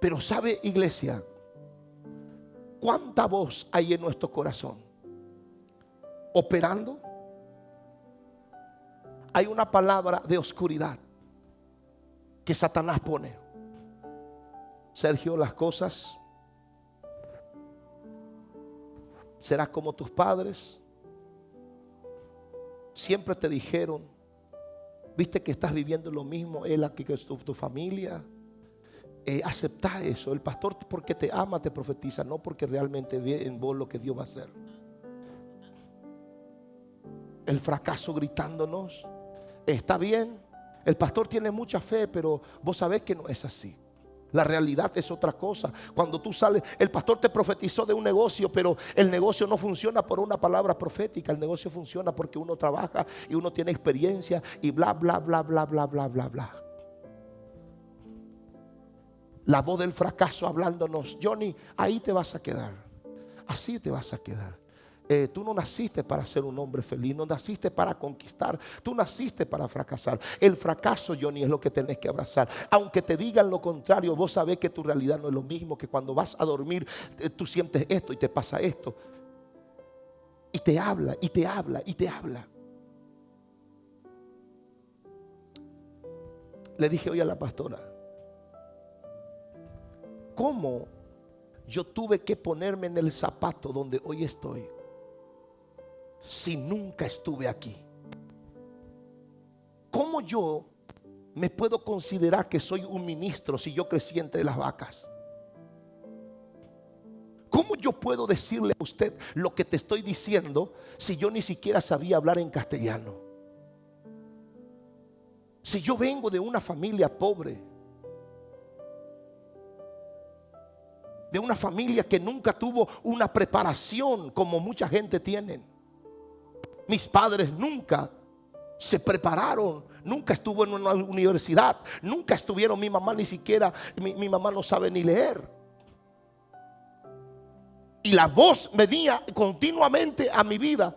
Pero sabe, iglesia, ¿cuánta voz hay en nuestro corazón operando? Hay una palabra de oscuridad que Satanás pone. Sergio, las cosas serás como tus padres. Siempre te dijeron, viste que estás viviendo lo mismo él aquí que tu familia. Acepta eso. El pastor, porque te ama, te profetiza, no porque realmente ve en vos lo que Dios va a hacer. El fracaso gritándonos, está bien, el pastor tiene mucha fe, pero vos sabés que no es así. La realidad es otra cosa. Cuando tú sales, el pastor te profetizó de un negocio, pero el negocio no funciona por una palabra profética. El negocio funciona porque uno trabaja y uno tiene experiencia y bla, bla, bla, bla, bla, bla, bla, bla. La voz del fracaso hablándonos, Johnny, ahí te vas a quedar. Así te vas a quedar. Tú no naciste para ser un hombre feliz, no naciste para conquistar, tú naciste para fracasar. El fracaso, Johnny, es lo que tenés que abrazar. Aunque te digan lo contrario, vos sabés que tu realidad no es lo mismo, que cuando vas a dormir tú sientes esto y te pasa esto. Y te habla, y te habla, y te habla. Le dije hoy a la pastora, ¿cómo yo tuve que ponerme en el zapato donde hoy estoy si nunca estuve aquí? ¿Cómo yo me puedo considerar que soy un ministro si yo crecí entre las vacas? ¿Cómo yo puedo decirle a usted lo que te estoy diciendo si yo ni siquiera sabía hablar en castellano? Si yo vengo de una familia pobre, de una familia que nunca tuvo una preparación como mucha gente tiene. Mis padres nunca se prepararon, nunca estuvo en una universidad, nunca estuvieron, mi mamá ni siquiera, mi mamá no sabe ni leer. Y la voz venía continuamente a mi vida.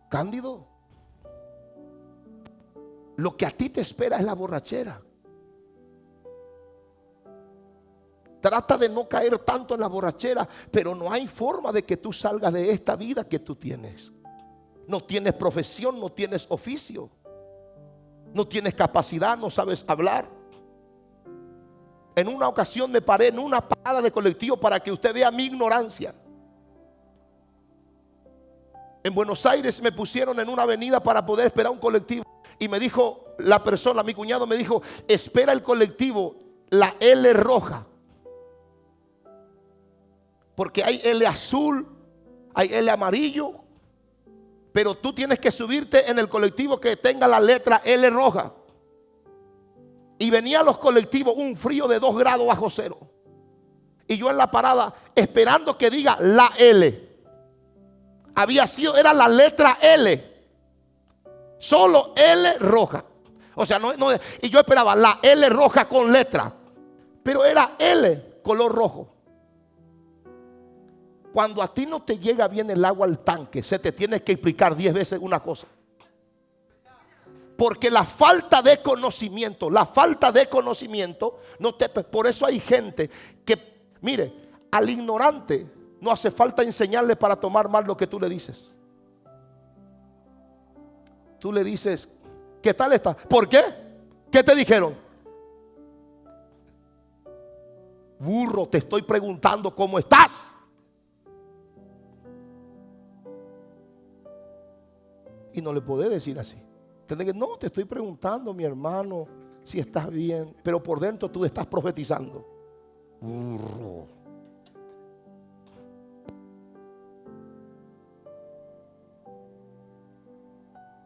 Cándido, lo que a ti te espera es la borrachera. Trata de no caer tanto en la borrachera, pero no hay forma de que tú salgas de esta vida que tú tienes. No tienes profesión, no tienes oficio, no tienes capacidad, no sabes hablar. En una ocasión me paré en una parada de colectivo para que usted vea mi ignorancia. En Buenos Aires me pusieron en una avenida para poder esperar un colectivo. Y me dijo la persona, mi cuñado me dijo, espera el colectivo, la L roja. Porque hay L azul, hay L amarillo, pero tú tienes que subirte en el colectivo que tenga la letra L roja. Y venía los colectivos, un frío de 2 grados bajo cero. Y yo en la parada esperando que diga la L. Era la letra L. Solo L roja. O sea, no, y yo esperaba la L roja con letra, pero era L color rojo. Cuando a ti no te llega bien el agua al tanque, se te tiene que explicar 10 veces una cosa. Porque la falta de conocimiento, por eso hay gente que, mire, al ignorante no hace falta enseñarle para tomar mal lo que tú le dices. Tú le dices, ¿qué tal está? ¿Por qué? ¿Qué te dijeron? Burro, te estoy preguntando cómo estás. Y no le podés decir así. Tendré que, no, te estoy preguntando, mi hermano, si estás bien. Pero por dentro tú estás profetizando. Burro.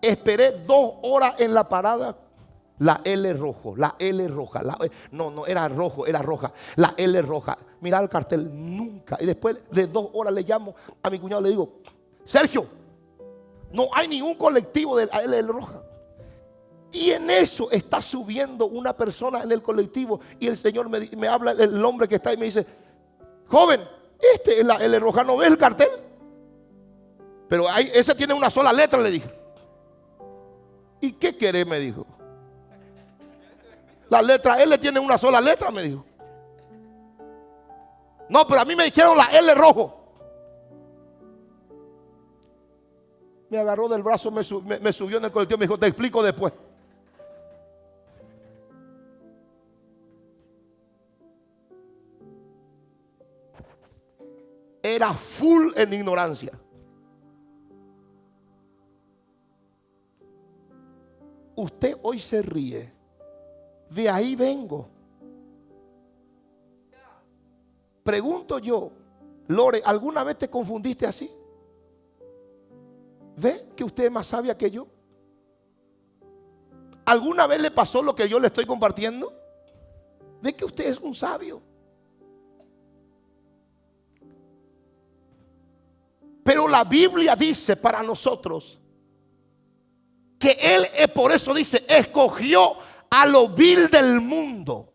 Esperé 2 horas en la parada. La L rojo, la L roja. No era rojo, era roja. La L roja. Mira el cartel, nunca. Y después de 2 horas le llamo a mi cuñado y le digo, Sergio, no hay ningún colectivo de la L roja. Y en eso está subiendo una persona en el colectivo. Y el Señor me habla, el hombre que está ahí me dice, joven, este es la L roja, ¿no ves el cartel? Pero ese tiene una sola letra, le dije. ¿Y qué querés? Me dijo. La letra L tiene una sola letra, me dijo. No, pero a mí me dijeron la L rojo. Me agarró del brazo, me subió en el colectivo, me dijo, te explico después. Era full en ignorancia. Usted hoy se ríe. De ahí vengo. Pregunto yo, Lore, ¿alguna vez te confundiste así? ¿Ve que usted es más sabia que yo? ¿Alguna vez le pasó lo que yo le estoy compartiendo? ¿Ve que usted es un sabio? Pero la Biblia dice para nosotros que Él, por eso dice, escogió a lo vil del mundo,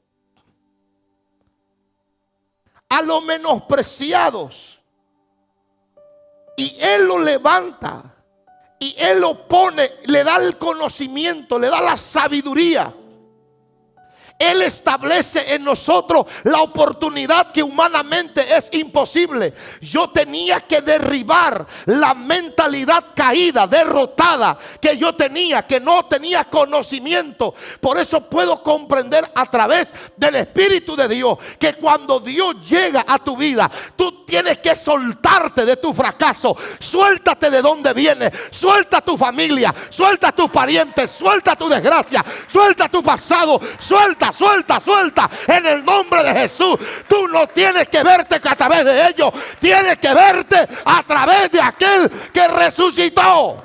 a los menospreciados, y Él lo levanta, y Él lo pone, le da el conocimiento, le da la sabiduría. Él establece en nosotros la oportunidad que humanamente es imposible. Yo tenía que derribar la mentalidad caída, derrotada que yo tenía, que no tenía conocimiento. Por eso puedo comprender a través del Espíritu de Dios que cuando Dios llega a tu vida, tú tienes que soltarte de tu fracaso. Suéltate de donde vienes, suelta tu familia, suelta tus parientes, suelta tu desgracia, suelta tu pasado, suelta en el nombre de Jesús. Tú no tienes que verte a través de ellos, tienes que verte a través de aquel que resucitó.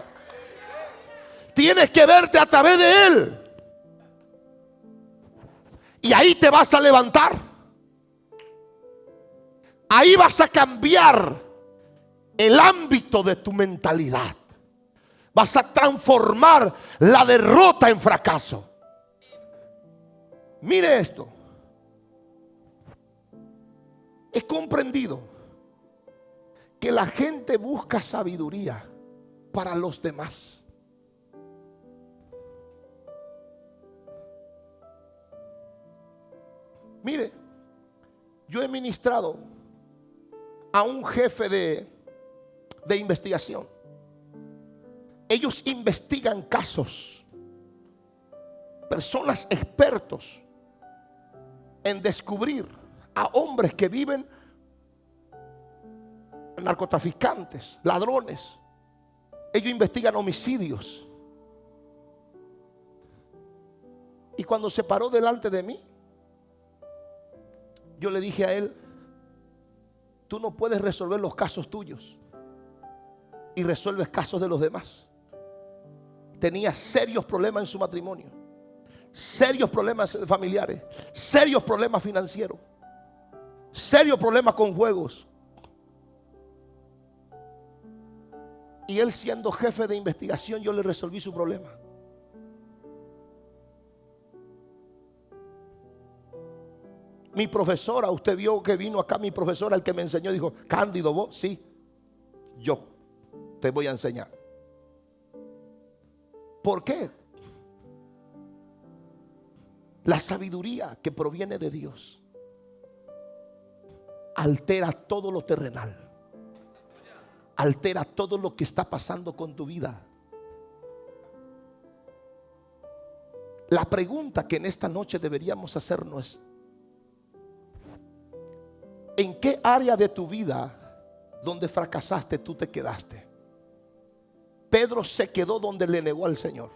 Tienes que verte a través de Él. Y ahí te vas a levantar. Ahí vas a cambiar el ámbito de tu mentalidad. Vas a transformar la derrota en fracaso. Mire esto. He comprendido que la gente busca sabiduría para los demás. Mire, yo he ministrado a un jefe de investigación. Ellos investigan casos, personas expertos en descubrir a hombres que viven, narcotraficantes, ladrones. Ellos investigan homicidios. Y cuando se paró delante de mí, yo le dije a él, tú no puedes resolver los casos tuyos y resuelves casos de los demás. Tenía serios problemas en su matrimonio, serios problemas familiares, serios problemas financieros, serios problemas con juegos. Y él, siendo jefe de investigación, yo le resolví su problema. Mi profesora, usted vio que vino acá mi profesora, el que me enseñó, dijo, Cándido, ¿vos? Sí, yo te voy a enseñar. ¿Por qué? La sabiduría que proviene de Dios altera todo lo terrenal, altera todo lo que está pasando con tu vida. La pregunta que en esta noche deberíamos hacernos es: ¿En qué área de tu vida donde fracasaste tú te quedaste? Pedro se quedó donde le negó al Señor.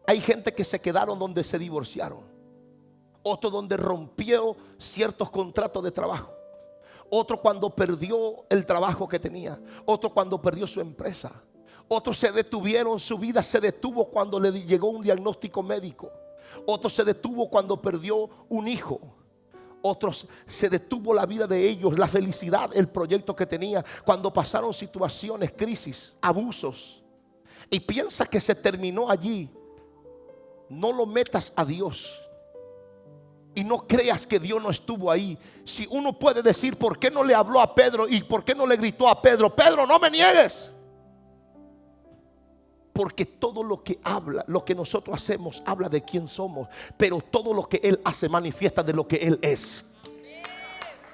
Hay gente que se quedaron donde se divorciaron, otro donde rompió ciertos contratos de trabajo, otro cuando perdió el trabajo que tenía, otro cuando perdió su empresa, otros se detuvieron, su vida se detuvo cuando le llegó un diagnóstico médico, otro se detuvo cuando perdió un hijo, otros se detuvo la vida de ellos, la felicidad, el proyecto que tenía, cuando pasaron situaciones, crisis, abusos, y piensa que se terminó allí. No lo metas a Dios y no creas que Dios no estuvo ahí. Si uno puede decir, ¿por qué no le habló a Pedro y por qué no le gritó a Pedro: Pedro, no me niegues? Porque todo lo que habla, lo que nosotros hacemos, habla de quién somos, pero todo lo que Él hace manifiesta de lo que Él es.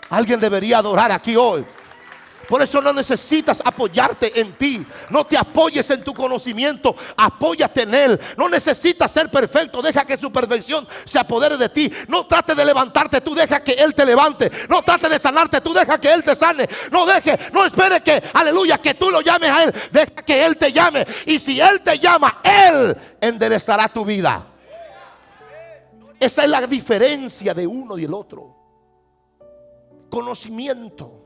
Alguien debería adorar aquí hoy. Por eso no necesitas apoyarte en ti. No te apoyes en tu conocimiento, apóyate en Él. No necesitas ser perfecto, deja que su perfección se apodere de ti. No trates de levantarte, tú deja que Él te levante. No trates de sanarte, tú deja que Él te sane. No espere que, aleluya, que tú lo llames a Él. Deja que Él te llame. Y si Él te llama, Él enderezará tu vida. Esa es la diferencia de uno y el otro. Conocimiento.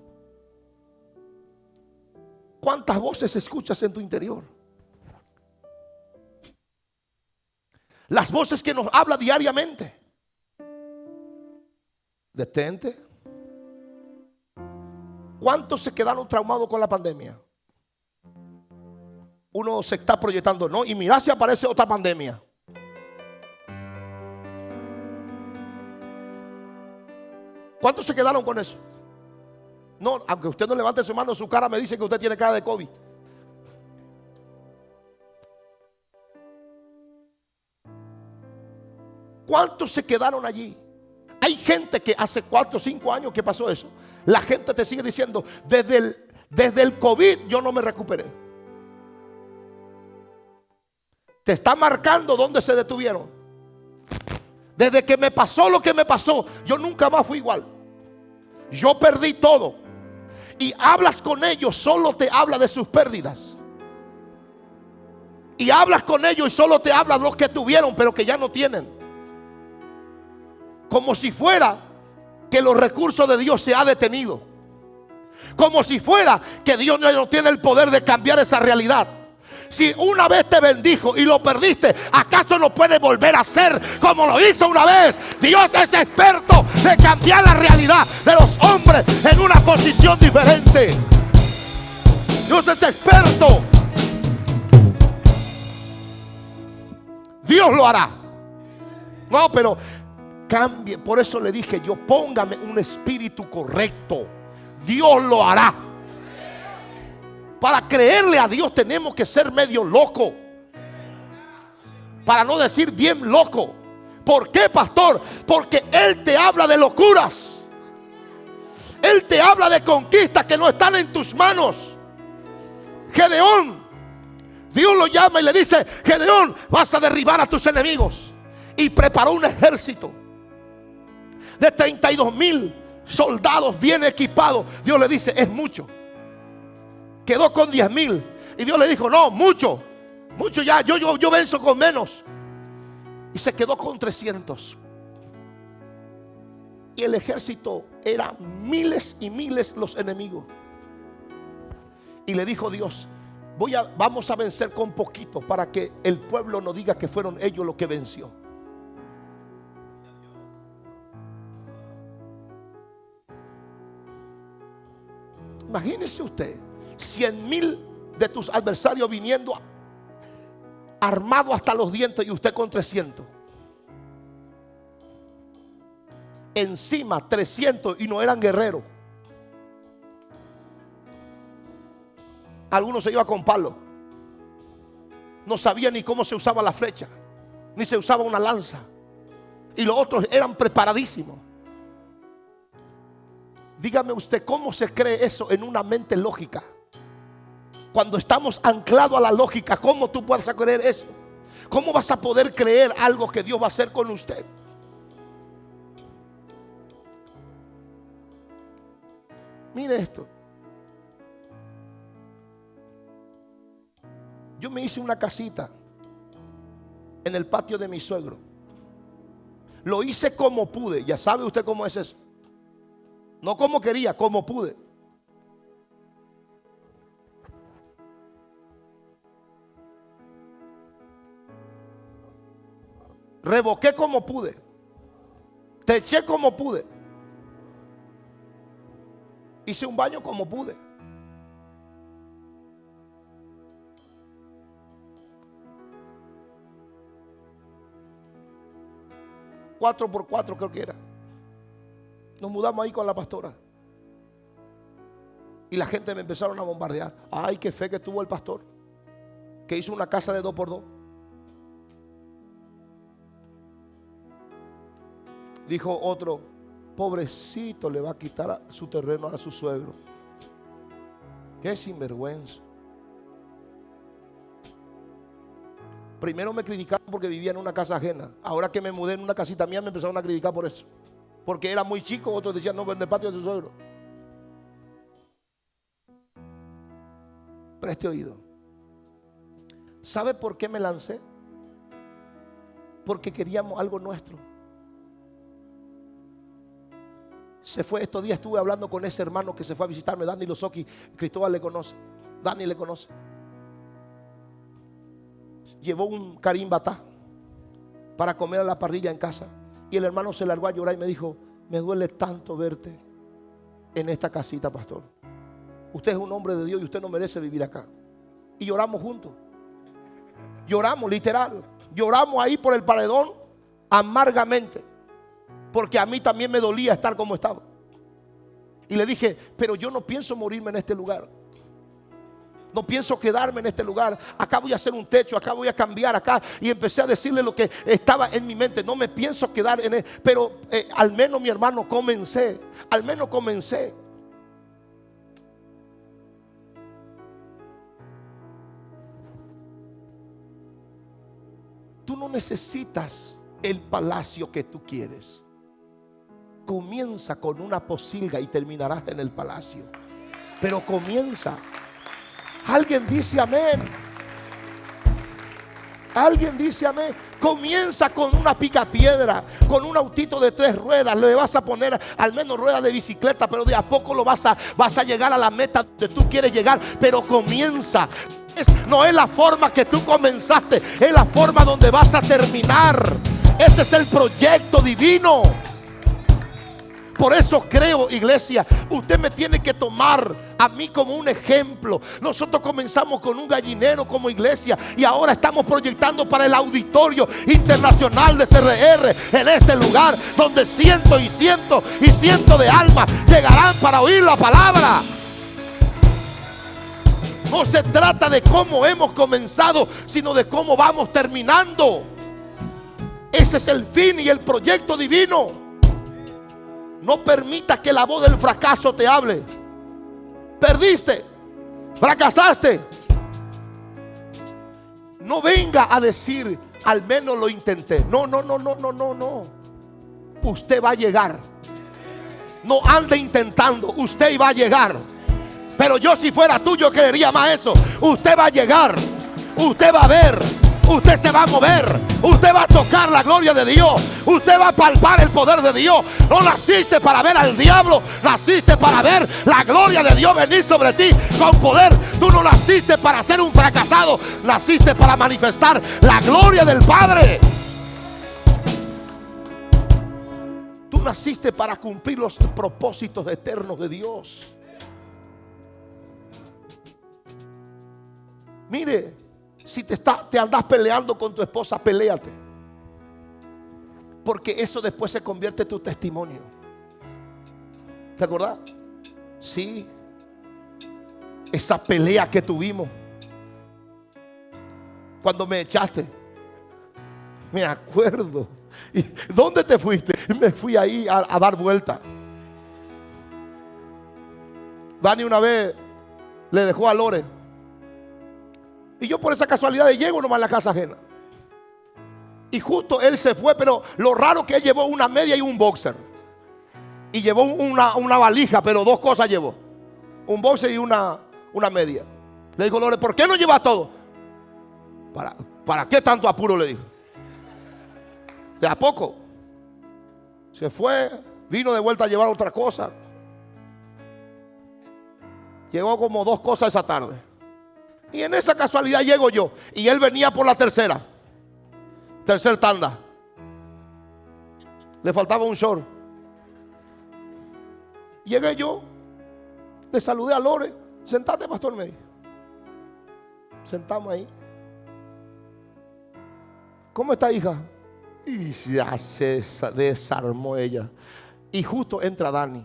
¿Cuántas voces escuchas en tu interior? Las voces que nos habla diariamente. Detente. ¿Cuántos se quedaron traumados con la pandemia? Uno se está proyectando, no, y mira si aparece otra pandemia. ¿Cuántos se quedaron con eso? No, aunque usted no levante su mano, su cara me dice que usted tiene cara de COVID. ¿Cuántos se quedaron allí? Hay gente que hace 4 o 5 años que pasó eso. La gente te sigue diciendo, desde el COVID yo no me recuperé. Te está marcando dónde se detuvieron. Desde que me pasó lo que me pasó, yo nunca más fui igual. Yo perdí todo. Y hablas con ellos, solo te habla de sus pérdidas. Y hablas con ellos y solo te hablan los que tuvieron pero que ya no tienen. Como si fuera que los recursos de Dios se ha detenido. Como si fuera que Dios no tiene el poder de cambiar esa realidad. Si una vez te bendijo y lo perdiste, ¿acaso no puede volver a ser como lo hizo una vez? Dios es experto de cambiar la realidad de los hombres en una posición diferente. Dios es experto. Dios lo hará. No, pero cambie. Por eso le dije yo, póngame un espíritu correcto. Dios lo hará. Para creerle a Dios tenemos que ser medio loco, para no decir bien loco. ¿Por qué, pastor? Porque Él te habla de locuras. Él te habla de conquistas que no están en tus manos. Gedeón, Dios lo llama y le dice: Gedeón, vas a derribar a tus enemigos. Y preparó un ejército de 32,000 soldados bien equipados. Dios le dice: es mucho. Quedó con 10,000. Y Dios le dijo: no, mucho ya, yo venzo con menos. Y se quedó con 300. Y el ejército era miles y miles los enemigos. Y le dijo Dios: vamos a vencer con poquito, para que el pueblo no diga que fueron ellos los que venció. Imagínese usted 100,000 de tus adversarios viniendo armados hasta los dientes y usted con 300. Encima 300 y no eran guerreros. Algunos se iban con palo. No sabían ni cómo se usaba la flecha, ni se usaba una lanza. Y los otros eran preparadísimos. Dígame usted, ¿cómo se cree eso en una mente lógica? Cuando estamos anclados a la lógica, ¿cómo tú puedes creer eso? ¿Cómo vas a poder creer algo que Dios va a hacer con usted? Mire esto. Yo me hice una casita en el patio de mi suegro. Lo hice como pude. Ya sabe usted cómo es eso. No como quería, como pude. Revoqué como pude. Teché como pude. Hice un baño como pude. Cuatro por cuatro creo que era. Nos mudamos ahí con la pastora. Y la gente me empezaron a bombardear. Ay, qué fe que tuvo el pastor, que hizo una casa de 2x2. Dijo otro, pobrecito, le va a quitar su terreno a su suegro. Qué sinvergüenza. Primero me criticaron porque vivía en una casa ajena. Ahora que me mudé en una casita mía me empezaron a criticar por eso. Porque era muy chico. Otros decían, no, en el patio de su suegro. Preste oído. ¿Sabe por qué me lancé? Porque queríamos algo nuestro. Se fue estos días, estuve hablando con ese hermano que se fue a visitarme, Dani Lozoki. Cristóbal le conoce, Dani le conoce. Llevó un Karim Batá para comer a la parrilla en casa. Y el hermano se largó a llorar y me dijo, me duele tanto verte en esta casita, pastor. Usted es un hombre de Dios y usted no merece vivir acá. Y lloramos juntos. Lloramos, literal. Lloramos ahí por el paredón amargamente. Porque a mí también me dolía estar como estaba. Y le dije, pero yo no pienso morirme en este lugar. No pienso quedarme en este lugar. Acá voy a hacer un techo, acá voy a cambiar acá. Y empecé a decirle lo que estaba en mi mente. No me pienso quedar en él. Pero al menos, mi hermano, comencé. Al menos comencé. Tú no necesitas el palacio que tú quieres. Comienza con una posilga y terminarás en el palacio. Pero comienza. Alguien dice amén. Alguien dice amén. Comienza con una picapiedra, con un autito de 3 ruedas. Le vas a poner al menos ruedas de bicicleta, pero de a poco lo vas a llegar a la meta donde tú quieres llegar. Pero comienza. No es la forma que tú comenzaste, es la forma donde vas a terminar. Ese es el proyecto divino. Por eso creo, iglesia, usted me tiene que tomar a mí como un ejemplo. Nosotros comenzamos con un gallinero como iglesia y ahora estamos proyectando para el auditorio internacional de CRR en este lugar donde cientos y cientos y cientos de almas llegarán para oír la palabra. No se trata de cómo hemos comenzado, sino de cómo vamos terminando. Ese es el fin y el proyecto divino. No permitas que la voz del fracaso te hable. Perdiste, fracasaste. No venga a decir, al menos lo intenté. No. Usted va a llegar. No ande intentando, usted va a llegar. Pero yo, si fuera tú, yo quería más eso. Usted va a llegar. Usted va a ver. Usted se va a mover. Usted va a tocar la gloria de Dios. Usted va a palpar el poder de Dios. No naciste para ver al diablo. Naciste para ver la gloria de Dios venir sobre ti con poder. Tú no naciste para ser un fracasado. Naciste para manifestar la gloria del Padre. Tú naciste para cumplir los propósitos eternos de Dios. Mire, si te andas peleando con tu esposa, peléate. Porque eso después se convierte en tu testimonio. ¿Te acordás? Sí. Esa pelea que tuvimos cuando me echaste. Me acuerdo. ¿Y dónde te fuiste? Me fui ahí a dar vuelta. Dani una vez le dejó a Lore. Y yo por esa casualidad llego nomás a la casa ajena. Y justo él se fue, pero lo raro que él llevó una media y un boxer. Y llevó una valija, pero 2 cosas llevó. un boxer y una media. Le dijo Lore, ¿por qué no llevas todo? ¿Para qué tanto apuro? Le dijo. De a poco. Se fue, vino de vuelta a llevar otra cosa. Llegó como 2 cosas esa tarde. Y en esa casualidad llego yo. Y él venía por la tercer tanda. Le faltaba un short. Llegué yo. Le saludé a Lore. Sentate, pastor, me dijo. Sentamos ahí. ¿Cómo está, hija? Y ya se desarmó ella. Y justo entra Dani.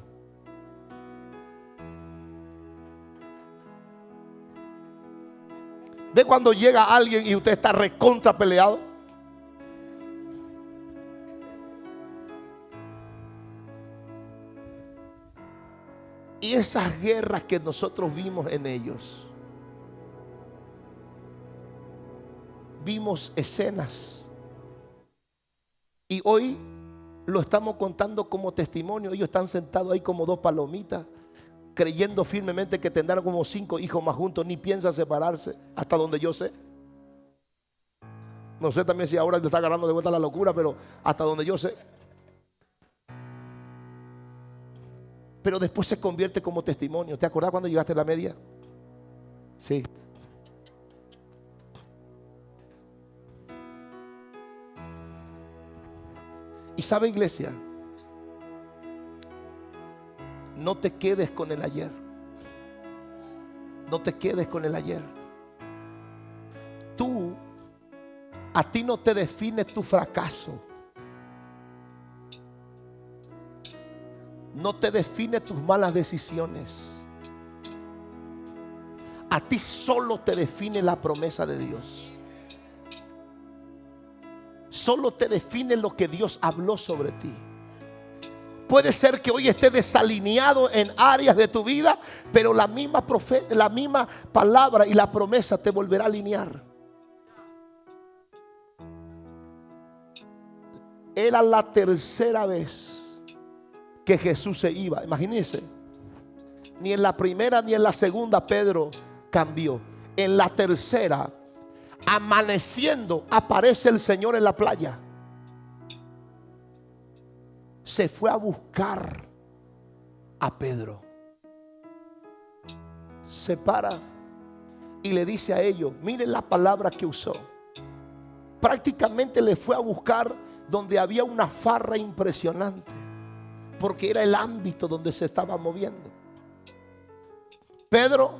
¿Ve cuando llega alguien y usted está recontra peleado? Y esas guerras que nosotros vimos en ellos, vimos escenas. Y hoy lo estamos contando como testimonio. Ellos están sentados ahí como 2 palomitas, creyendo firmemente que tendrán como 5 hijos más juntos. Ni piensan separarse, hasta donde yo sé. No sé también si ahora le está agarrando de vuelta la locura, pero hasta donde yo sé. Pero después se convierte como testimonio. ¿Te acordás cuando llegaste a la media? Sí. Y sabe, iglesia, no te quedes con el ayer. No te quedes con el ayer. A ti no te define tu fracaso. No te define tus malas decisiones. A ti solo te define la promesa de Dios. Solo te define lo que Dios habló sobre ti. Puede ser que hoy estés desalineado en áreas de tu vida, pero la misma palabra y la promesa te volverá a alinear. Era la tercera vez que Jesús se iba. Imagínense, ni en la primera ni en la segunda Pedro cambió. En la tercera, amaneciendo, aparece el Señor en la playa. Se fue a buscar a Pedro. Se para y le dice a ellos, miren la palabra que usó. Prácticamente le fue a buscar donde había una farra impresionante, porque era el ámbito donde se estaba moviendo. Pedro,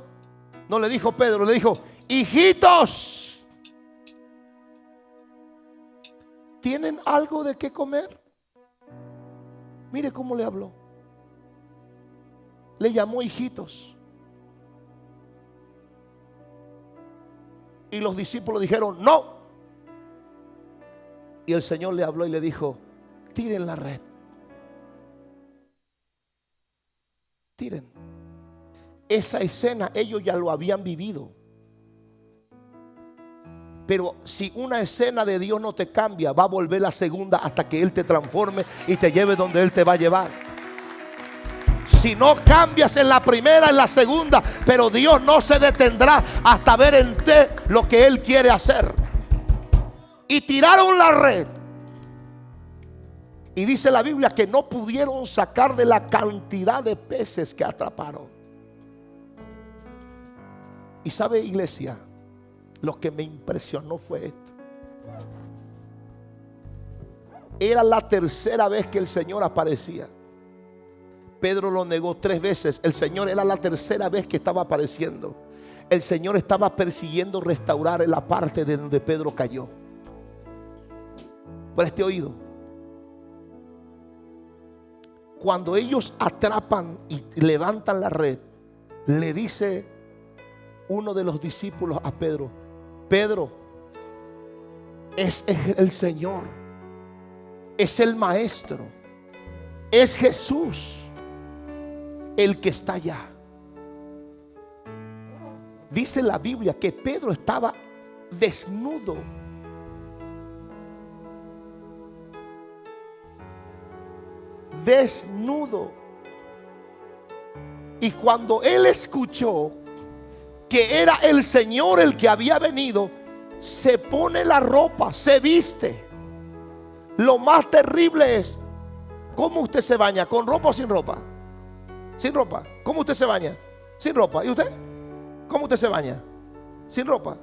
no le dijo Pedro, le dijo, hijitos, ¿tienen algo de qué comer? Mire cómo le habló. Le llamó hijitos. Y los discípulos dijeron, no. Y el Señor le habló y le dijo, tiren la red. Tiren. Esa escena ellos ya lo habían vivido. Pero si una escena de Dios no te cambia, va a volver la segunda hasta que Él te transforme y te lleve donde Él te va a llevar. Si no cambias en la primera, en la segunda, pero Dios no se detendrá hasta ver en ti lo que Él quiere hacer. Y tiraron la red. Y dice la Biblia que no pudieron sacar de la cantidad de peces que atraparon. Y sabe, iglesia, lo que me impresionó fue esto. Era la tercera vez que el Señor aparecía. Pedro lo negó 3 veces. El Señor era la tercera vez que estaba apareciendo. El Señor estaba persiguiendo restaurar la parte de donde Pedro cayó. Preste oído. Cuando ellos atrapan y levantan la red, le dice uno de los discípulos a Pedro, Pedro, es el Señor, es el Maestro, es Jesús el que está allá. Dice la Biblia que Pedro estaba desnudo. Desnudo. Y cuando él escuchó que era el Señor el que había venido, se pone la ropa, se viste. Lo más terrible es, ¿cómo usted se baña? ¿Con ropa o sin ropa? Sin ropa. ¿Cómo usted se baña? Sin ropa. ¿Y usted? ¿Cómo usted se baña? Sin ropa.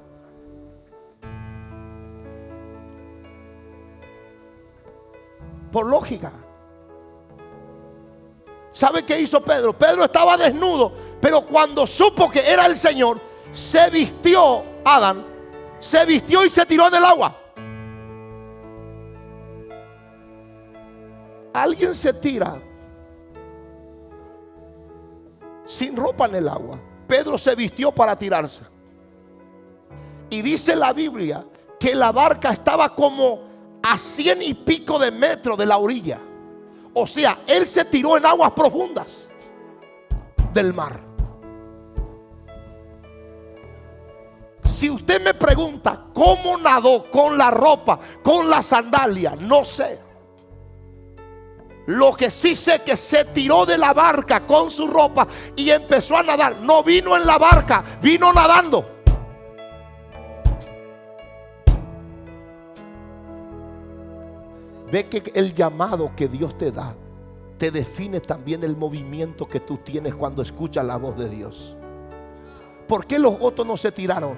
Por lógica. ¿Sabe qué hizo Pedro? Pedro estaba desnudo, pero cuando supo que era el Señor, se vistió, Adán, se vistió y se tiró en el agua. Alguien se tira sin ropa en el agua. Pedro se vistió para tirarse. Y dice la Biblia que la barca estaba como a 100 y pico de metros de la orilla. O sea, él se tiró en aguas profundas del mar. Si usted me pregunta cómo nadó con la ropa, con la sandalia, no sé. Lo que sí sé que se tiró de la barca con su ropa y empezó a nadar. No vino en la barca, vino nadando. Ve que el llamado que Dios te da te define también el movimiento que tú tienes cuando escuchas la voz de Dios. ¿Por qué los otros no se tiraron?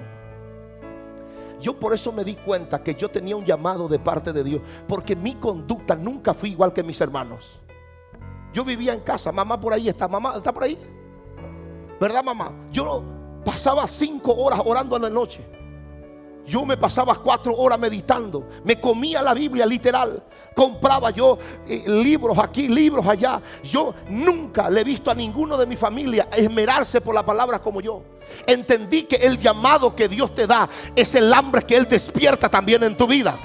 Yo por eso me di cuenta que yo tenía un llamado de parte de Dios, porque mi conducta nunca fue igual que mis hermanos. Yo vivía en casa, mamá por ahí está, mamá está por ahí, ¿verdad, mamá? Yo pasaba 5 horas orando en la noche. Yo me pasaba 4 horas meditando. Me comía la Biblia literal. Compraba yo libros aquí, libros allá. Yo nunca le he visto a ninguno de mi familia esmerarse por la palabra como yo. Entendí que el llamado que Dios te da es el hambre que Él despierta también en tu vida.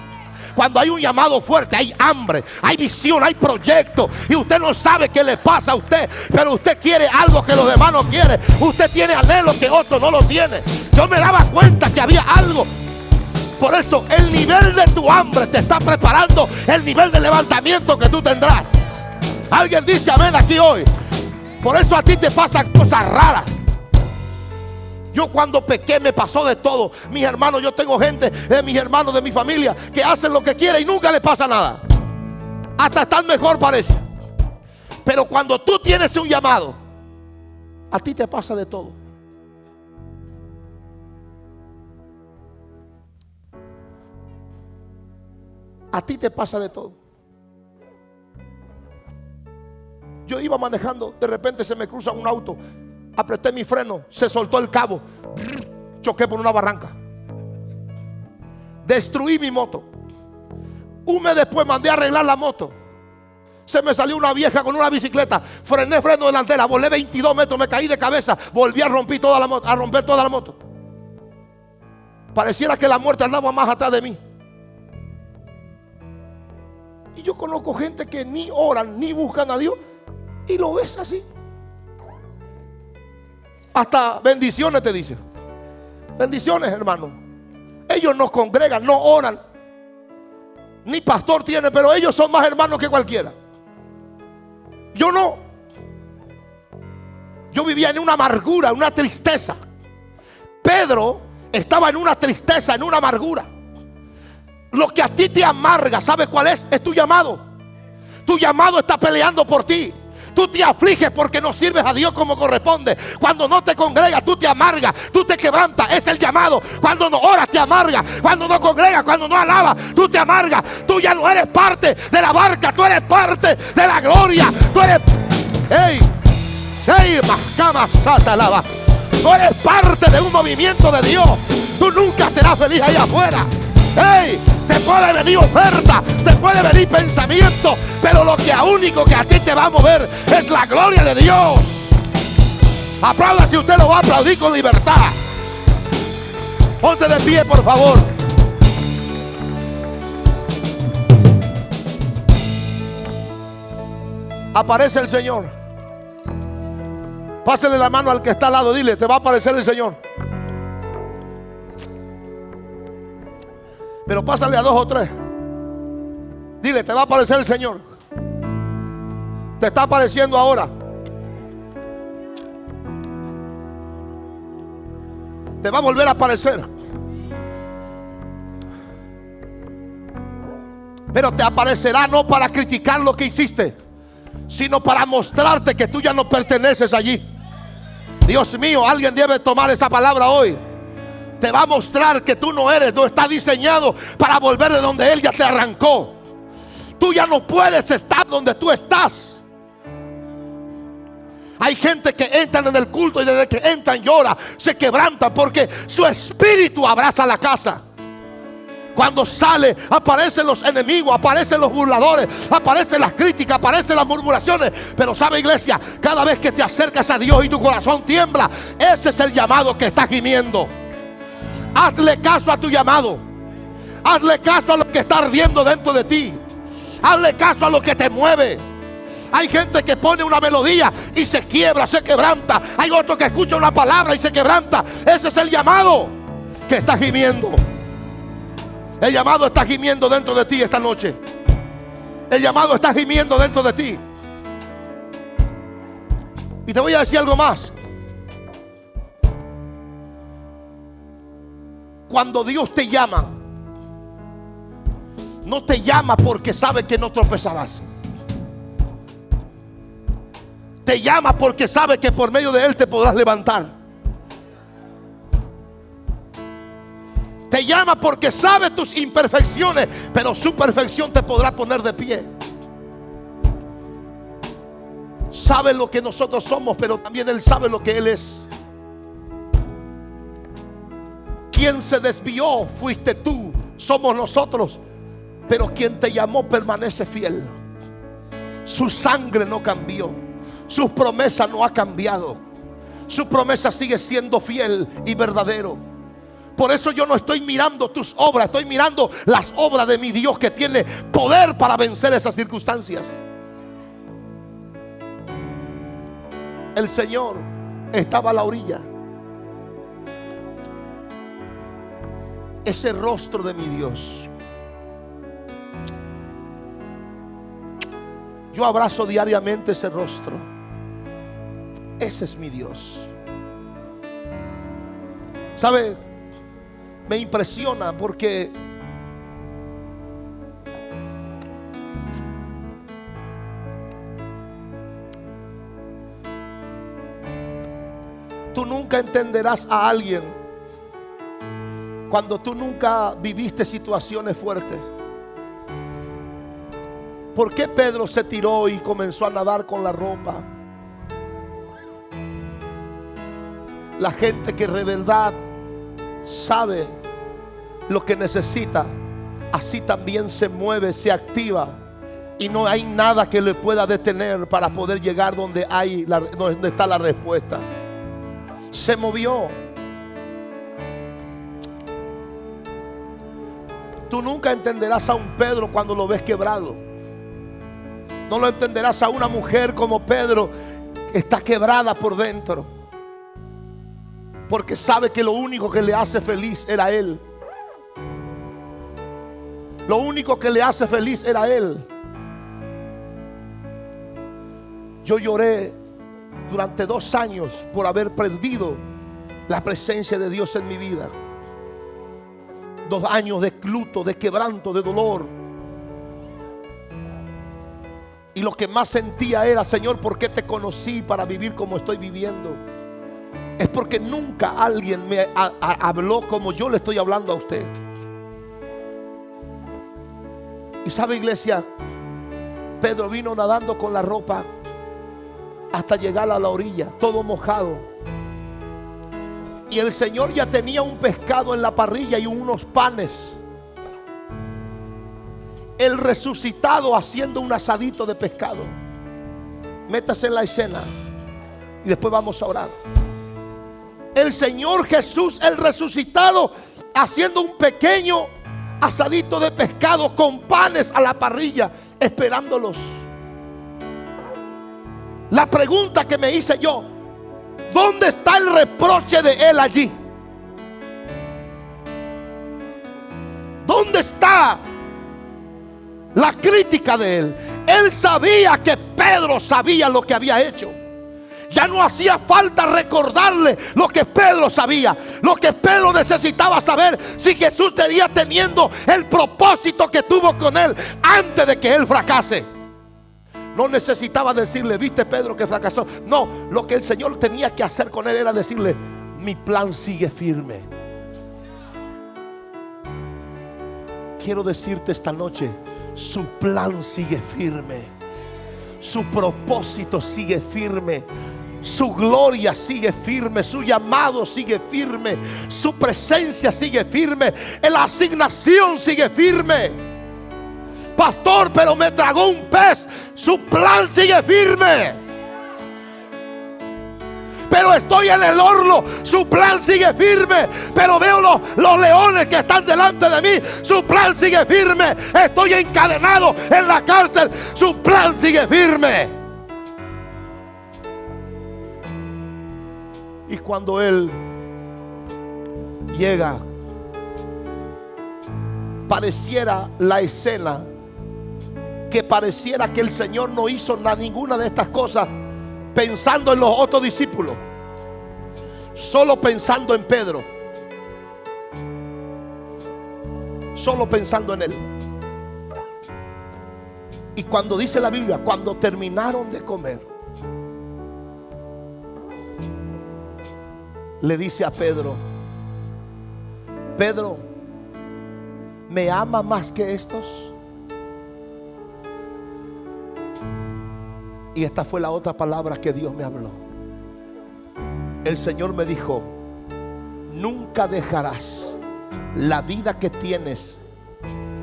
Cuando hay un llamado fuerte, hay hambre, hay visión, hay proyecto. Y usted no sabe qué le pasa a usted, pero usted quiere algo que los demás no quieren. Usted tiene anhelo que otro no lo tiene. Yo me daba cuenta que había algo. Por eso el nivel de tu hambre te está preparando el nivel de levantamiento que tú tendrás. Alguien dice amén aquí hoy. Por eso a ti te pasan cosas raras. Yo cuando pequé me pasó de todo. Mis hermanos, yo tengo gente de mis hermanos, de mi familia, que hacen lo que quieren y nunca les pasa nada. Hasta están mejor parece. Pero cuando tú tienes un llamado, a ti te pasa de todo. A ti te pasa de todo. Yo iba manejando, de repente se me cruza un auto. Apreté mi freno, se soltó el cabo, choqué por una barranca, destruí mi moto. Un mes después mandé a arreglar la moto. Se me salió una vieja con una bicicleta, frené freno delantera, volé 22 metros, me caí de cabeza, volví a romper toda la moto. Pareciera que la muerte andaba más atrás de mí. Y yo conozco gente que ni oran ni buscan a Dios y lo ves así. Hasta bendiciones te dicen. Bendiciones, hermano. Ellos no congregan, no oran, ni pastor tiene, pero ellos son más hermanos que cualquiera. Yo no. Yo vivía en una amargura, una tristeza. Pedro estaba en una tristeza, en una amargura. Lo que a ti te amarga, ¿sabes cuál es? Es tu llamado. Tu llamado está peleando por ti. Tú te afliges porque no sirves a Dios como corresponde. Cuando no te congregas, tú te amargas, tú te quebrantas. Es el llamado. Cuando no oras, te amargas. Cuando no congregas, cuando no alabas, tú te amargas. Tú ya no eres parte de la barca, tú eres parte de la gloria. Tú eres... Tú eres parte de un movimiento de Dios. Tú nunca serás feliz allá afuera. Te puede venir oferta, te puede venir pensamiento, pero lo único que a ti te va a mover es la gloria de Dios. Aplauda si usted lo va a aplaudir con libertad. Ponte de pie, por favor. Aparece el Señor. Pásele la mano al que está al lado, dile, te va a aparecer el Señor. Pero pásale a 2 o 3. Dile, te va a aparecer el Señor. Te está apareciendo ahora. Te va a volver a aparecer. Pero te aparecerá no para criticar lo que hiciste, sino para mostrarte que tú ya no perteneces allí. Dios mío, alguien debe tomar esa palabra hoy. Te va a mostrar que tú no estás diseñado para volver de donde Él ya te arrancó. Tú ya no puedes estar donde tú estás. Hay gente que entran en el culto y desde que entran llora, se quebrantan porque su espíritu abraza la casa. Cuando sale, aparecen los enemigos, aparecen los burladores, aparecen las críticas, aparecen las murmuraciones. Pero sabe, iglesia, cada vez que te acercas a Dios y tu corazón tiembla, ese es el llamado que estás gimiendo. Hazle caso a tu llamado. Hazle caso a lo que está ardiendo dentro de ti. Hazle caso a lo que te mueve. Hay gente que pone una melodía y se quiebra, se quebranta. Hay otro que escucha una palabra y se quebranta. Ese es el llamado que está gimiendo. El llamado está gimiendo dentro de ti esta noche. El llamado está gimiendo dentro de ti. Y te voy a decir algo más. Cuando Dios te llama, no te llama porque sabe que no tropezarás. Te llama porque sabe que por medio de Él te podrás levantar. Te llama porque sabe tus imperfecciones, pero su perfección te podrá poner de pie. Sabe lo que nosotros somos, pero también Él sabe lo que Él es. Quien se desvió fuiste tú, somos nosotros, pero quien te llamó permanece fiel. Su sangre no cambió, sus promesas no ha cambiado, su promesa sigue siendo fiel y verdadero. Por eso yo no estoy mirando tus obras, estoy mirando las obras de mi Dios, que tiene poder para vencer esas circunstancias. El Señor estaba a la orilla. Ese rostro de mi Dios. Yo abrazo diariamente ese rostro. Ese es mi Dios. ¿Sabe? Me impresiona porque tú nunca entenderás a alguien cuando tú nunca viviste situaciones fuertes. ¿Por qué Pedro se tiró y comenzó a nadar con la ropa? La gente que de verdad sabe lo que necesita, así también se mueve, se activa, y no hay nada que le pueda detener para poder llegar donde está la respuesta. Se movió. Tú nunca entenderás a un Pedro cuando lo ves quebrado. No lo entenderás a una mujer como Pedro, que está quebrada por dentro, porque sabe que lo único que le hace feliz era Él. Lo único que le hace feliz era Él. Yo lloré durante 2 años por haber perdido la presencia de Dios en mi vida. 2 años de luto, de quebranto, de dolor. Y lo que más sentía era: Señor, ¿por qué te conocí para vivir como estoy viviendo? Es porque nunca alguien me habló como yo le estoy hablando a usted. Y sabe, iglesia, Pedro vino nadando con la ropa hasta llegar a la orilla, todo mojado. Y el Señor ya tenía un pescado en la parrilla y unos panes. El resucitado haciendo un asadito de pescado. Métase en la escena y después vamos a orar. El Señor Jesús, el resucitado, haciendo un pequeño asadito de pescado con panes a la parrilla, esperándolos. La pregunta que me hice yo: ¿dónde está el reproche de Él allí? ¿Dónde está la crítica de Él? Él sabía que Pedro sabía lo que había hecho. Ya no hacía falta recordarle lo que Pedro sabía, lo que Pedro necesitaba saber, si Jesús seguía teniendo el propósito que tuvo con él antes de que él fracase. No necesitaba decirle, viste Pedro que fracasó. No, lo que el Señor tenía que hacer con él era decirle, mi plan sigue firme. Quiero decirte esta noche, su plan sigue firme, su propósito sigue firme, su gloria sigue firme, su llamado sigue firme, su presencia sigue firme, la asignación sigue firme. Pastor, pero me tragó un pez. Su plan sigue firme. Pero estoy en el horno. Su plan sigue firme. Pero veo los leones que están delante de mí. Su plan sigue firme. Estoy encadenado en la cárcel. Su plan sigue firme. Y cuando él llega, pareciera la escena que pareciera que el Señor no hizo ninguna de estas cosas pensando en los otros discípulos, solo pensando en Pedro, solo pensando en él. Y cuando dice la Biblia, cuando terminaron de comer, le dice a Pedro, Pedro, ¿me ama más que estos? Y esta fue la otra palabra que Dios me habló. El Señor me dijo, nunca dejarás la vida que tienes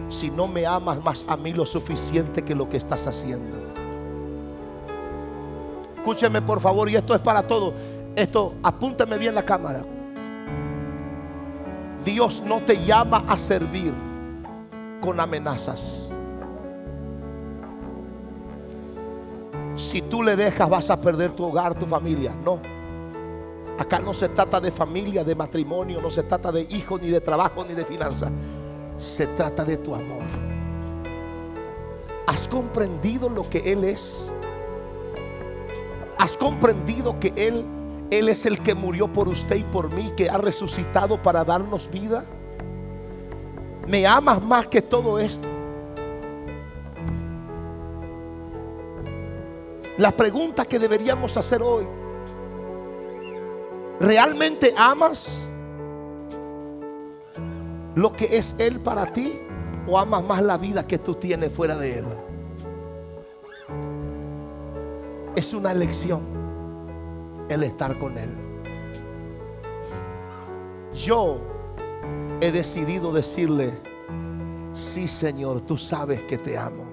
si no me amas más a mí lo suficiente que lo que estás haciendo. Escúcheme por favor, y esto es para todos. Esto, apúntame bien la cámara. Dios no te llama a servir con amenazas. Si tú le dejas, vas a perder tu hogar, tu familia. No. Acá no se trata de familia, de matrimonio, no se trata de hijos, ni de trabajo, ni de finanzas. Se trata de tu amor. ¿Has comprendido lo que Él es? ¿Has comprendido que Él es el que murió por usted y por mí, que ha resucitado para darnos vida? ¿Me amas más que todo esto? La pregunta que deberíamos hacer hoy: ¿realmente amas lo que es Él para ti? ¿O amas más la vida que tú tienes fuera de Él? Es una elección el estar con Él. Yo he decidido decirle: sí, Señor, tú sabes que te amo.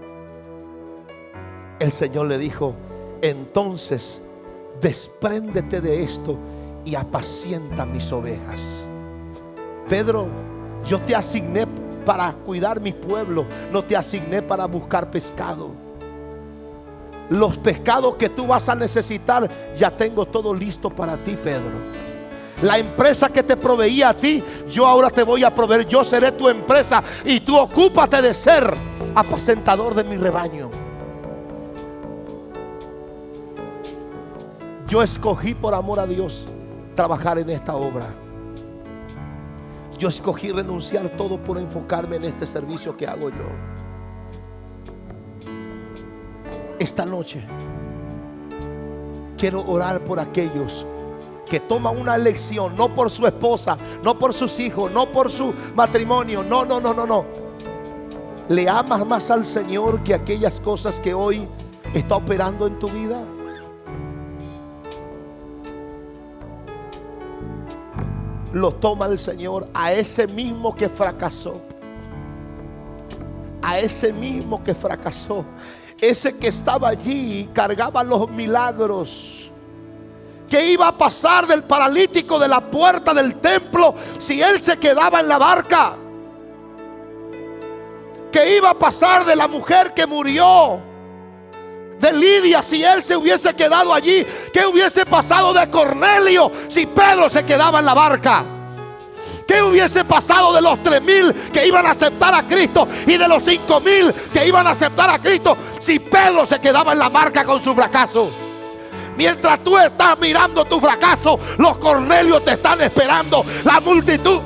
El Señor le dijo: entonces despréndete de esto y apacienta mis ovejas. Pedro, yo te asigné para cuidar mi pueblo, no te asigné para buscar pescado. Los pescados que tú vas a necesitar, ya tengo todo listo para ti, Pedro. La empresa que te proveía a ti, yo ahora te voy a proveer. Yo seré tu empresa y tú ocúpate de ser apacentador de mi rebaño. Yo escogí, por amor a Dios, trabajar en esta obra. Yo escogí renunciar todo por enfocarme en este servicio que hago yo. Esta noche quiero orar por aquellos que toman una elección, no por su esposa, no por sus hijos, no por su matrimonio. No. ¿Le amas más al Señor que aquellas cosas que hoy está operando en tu vida? Lo toma el Señor a ese mismo que fracasó. A ese mismo que fracasó. Ese que estaba allí y cargaba los milagros. ¿Qué iba a pasar del paralítico de la puerta del templo si él se quedaba en la barca? ¿Qué iba a pasar de la mujer que murió, de Lidia, si él se hubiese quedado allí? ¿Qué hubiese pasado de Cornelio si Pedro se quedaba en la barca? ¿Qué hubiese pasado de los 3,000 que iban a aceptar a Cristo y de los 5,000 que iban a aceptar a Cristo si Pedro se quedaba en la barca con su fracaso? Mientras tú estás mirando tu fracaso, los Cornelios te están esperando. La multitud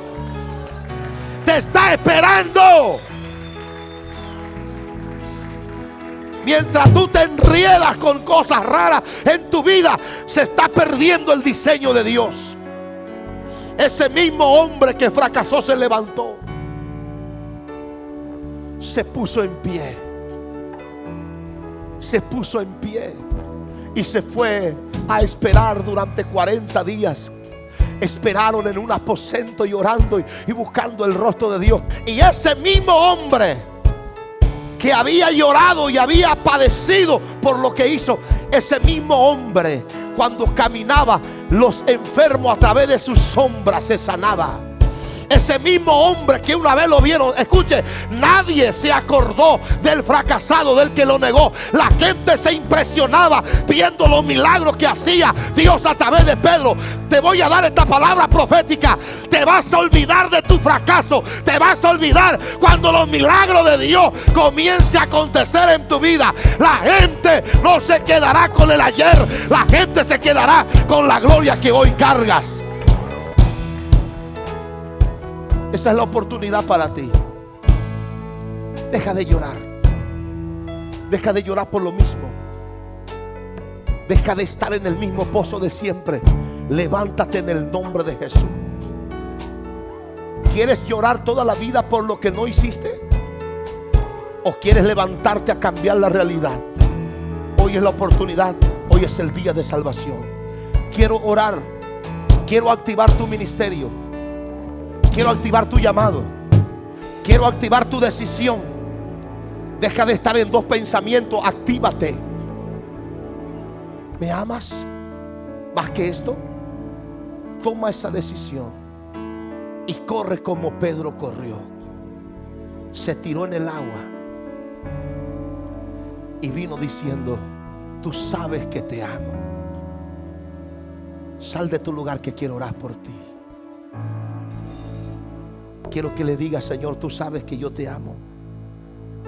te está esperando. Mientras tú te enriedas con cosas raras en tu vida, se está perdiendo el diseño de Dios. Ese mismo hombre que fracasó se levantó, se puso en pie, se puso en pie y se fue a esperar durante 40 días. Esperaron en un aposento llorando y buscando el rostro de Dios. Y ese mismo hombre que había llorado y había padecido por lo que hizo, ese mismo hombre, cuando caminaba, los enfermos a través de sus sombras se sanaba. Ese mismo hombre que una vez lo vieron, escuche, nadie se acordó del fracasado, del que lo negó. La gente se impresionaba viendo los milagros que hacía Dios a través de Pedro. Te voy a dar esta palabra profética. Te vas a olvidar de tu fracaso. Te vas a olvidar cuando los milagros de Dios comiencen a acontecer en tu vida. La gente no se quedará con el ayer. La gente se quedará con la gloria que hoy cargas. Esa es la oportunidad para ti. Deja de llorar. Deja de llorar por lo mismo. Deja de estar en el mismo pozo de siempre. Levántate en el nombre de Jesús. ¿Quieres llorar toda la vida por lo que no hiciste? ¿O quieres levantarte a cambiar la realidad? Hoy es la oportunidad. Hoy es el día de salvación. Quiero orar. Quiero activar tu ministerio. Quiero activar tu llamado. Quiero activar tu decisión. Deja de estar en dos pensamientos. Actívate. ¿Me amas más que esto? Toma esa decisión y corre como Pedro corrió. Se tiró en el agua y vino diciendo: tú sabes que te amo. Sal de tu lugar, que quiero orar por ti. Quiero que le digas: Señor, tú sabes que yo te amo.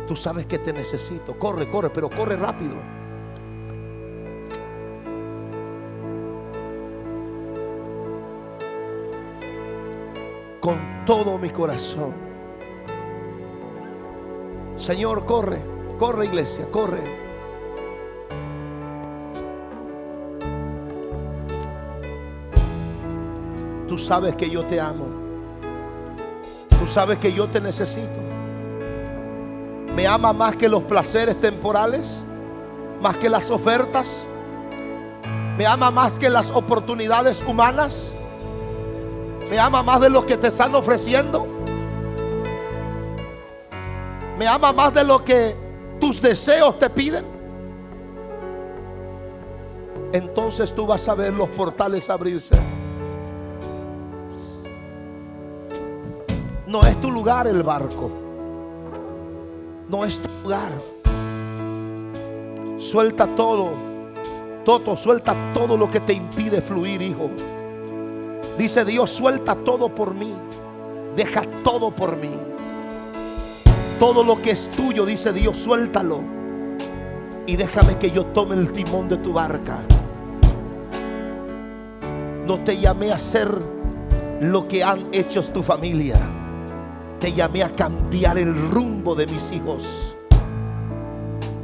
Tú sabes que te necesito. Corre, corre, pero corre rápido. Con todo mi corazón. Señor, corre, corre, iglesia, corre. Tú sabes que yo te amo. Tú sabes que yo te necesito. ¿Me ama más que los placeres temporales? ¿Más que las ofertas? ¿Me ama más que las oportunidades humanas? ¿Me ama más de lo que te están ofreciendo? ¿Me ama más de lo que tus deseos te piden? Entonces tú vas a ver los portales abrirse. No es tu lugar el barco. No es tu lugar. Suelta todo. Suelta todo lo que te impide fluir, hijo. Dice Dios: suelta todo por mí. Deja todo por mí. Todo lo que es tuyo, dice Dios, suéltalo. Y déjame que yo tome el timón de tu barca. No te llamé a hacer lo que han hecho tu familia. Te llamé a cambiar el rumbo de mis hijos.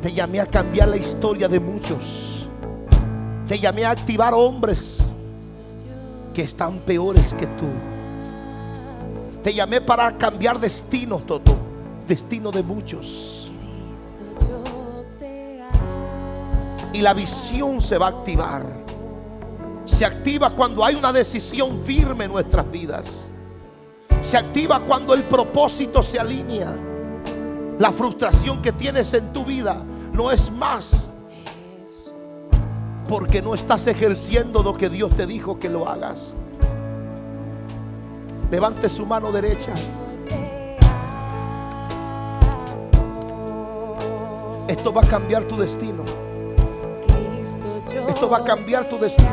Te llamé a cambiar la historia de muchos. Te llamé a activar hombres que están peores que tú. Te llamé para cambiar destino, todo destino de muchos. Y la visión se va a activar. Se activa cuando hay una decisión firme en nuestras vidas. Se activa cuando el propósito se alinea. La frustración que tienes en tu vida no es más porque no estás ejerciendo lo que Dios te dijo que lo hagas. Levante su mano derecha. Esto va a cambiar tu destino. Esto va a cambiar tu destino.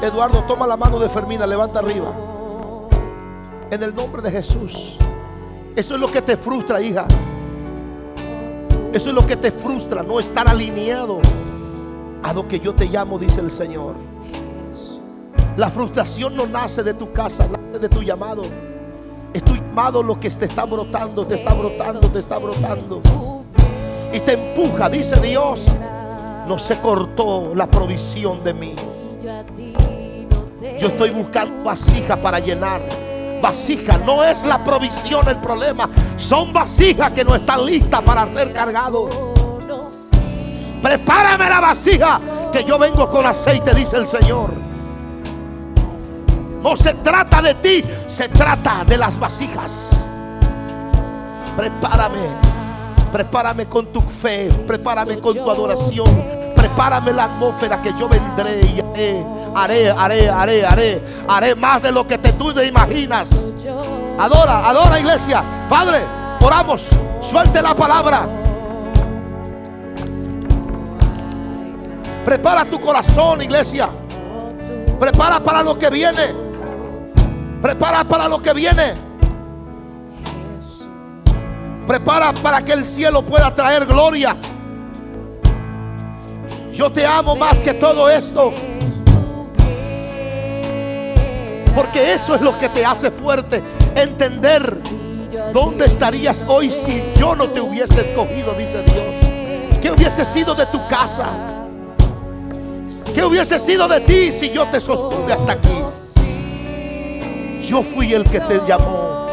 Eduardo, toma la mano de Fermina, levanta arriba. En el nombre de Jesús. Eso es lo que te frustra, hija. Eso es lo que te frustra, no estar alineado. a lo que yo te llamo, dice el Señor. La frustración no nace de tu casa, nace de tu llamado. Es tu llamado lo que te está brotando, te está brotando, te está brotando. Y te empuja, dice Dios. No se cortó la provisión de mí. Yo estoy buscando vasijas para llenar. Vasijas, no es la provisión el problema. Son vasijas que no están listas para ser cargados. Prepárame la vasija, que yo vengo con aceite, dice el Señor. No se trata de ti, se trata de las vasijas. Prepárame con tu fe, prepárame con tu adoración, prepárame la atmósfera, que yo vendré y haré más de lo que tú te imaginas. Adora, iglesia. Padre, oramos, suelte la palabra. Prepara tu corazón, iglesia. Prepara para lo que viene. Prepara para lo que viene. Prepara para que el cielo pueda traer gloria. Yo te amo más que todo esto, porque eso es lo que te hace fuerte. Entender dónde estarías hoy si yo no te hubiese escogido, dice Dios. ¿Qué hubiese sido de tu casa? ¿Qué hubiese sido de ti si yo te sostuve hasta aquí? Yo fui el que te llamó.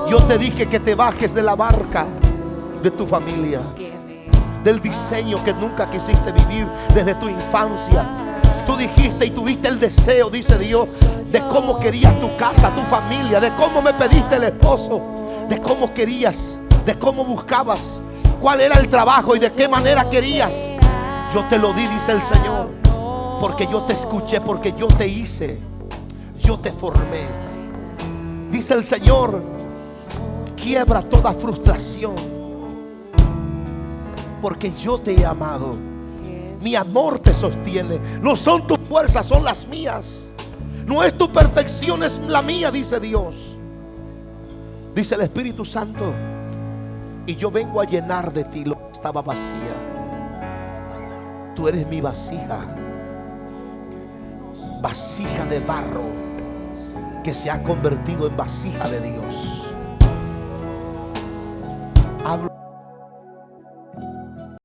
Yo te dije que te bajes de la barca de tu familia, del diseño que nunca quisiste vivir desde tu infancia. Tú dijiste y tuviste el deseo, dice Dios, de cómo querías tu casa, tu familia, de cómo me pediste el esposo, de cómo querías, de cómo buscabas, cuál era el trabajo y de qué manera querías. Yo te lo di, dice el Señor, porque yo te escuché, porque yo te hice, yo te formé. Dice el Señor, quiebra toda frustración, porque yo te he amado. Mi amor te sostiene. No son tus fuerzas, son las mías. No es tu perfección, es la mía, dice Dios. Dice el Espíritu Santo, y yo vengo a llenar de ti lo que estaba vacía. Tú eres mi vasija, vasija de barro que se ha convertido en vasija de Dios.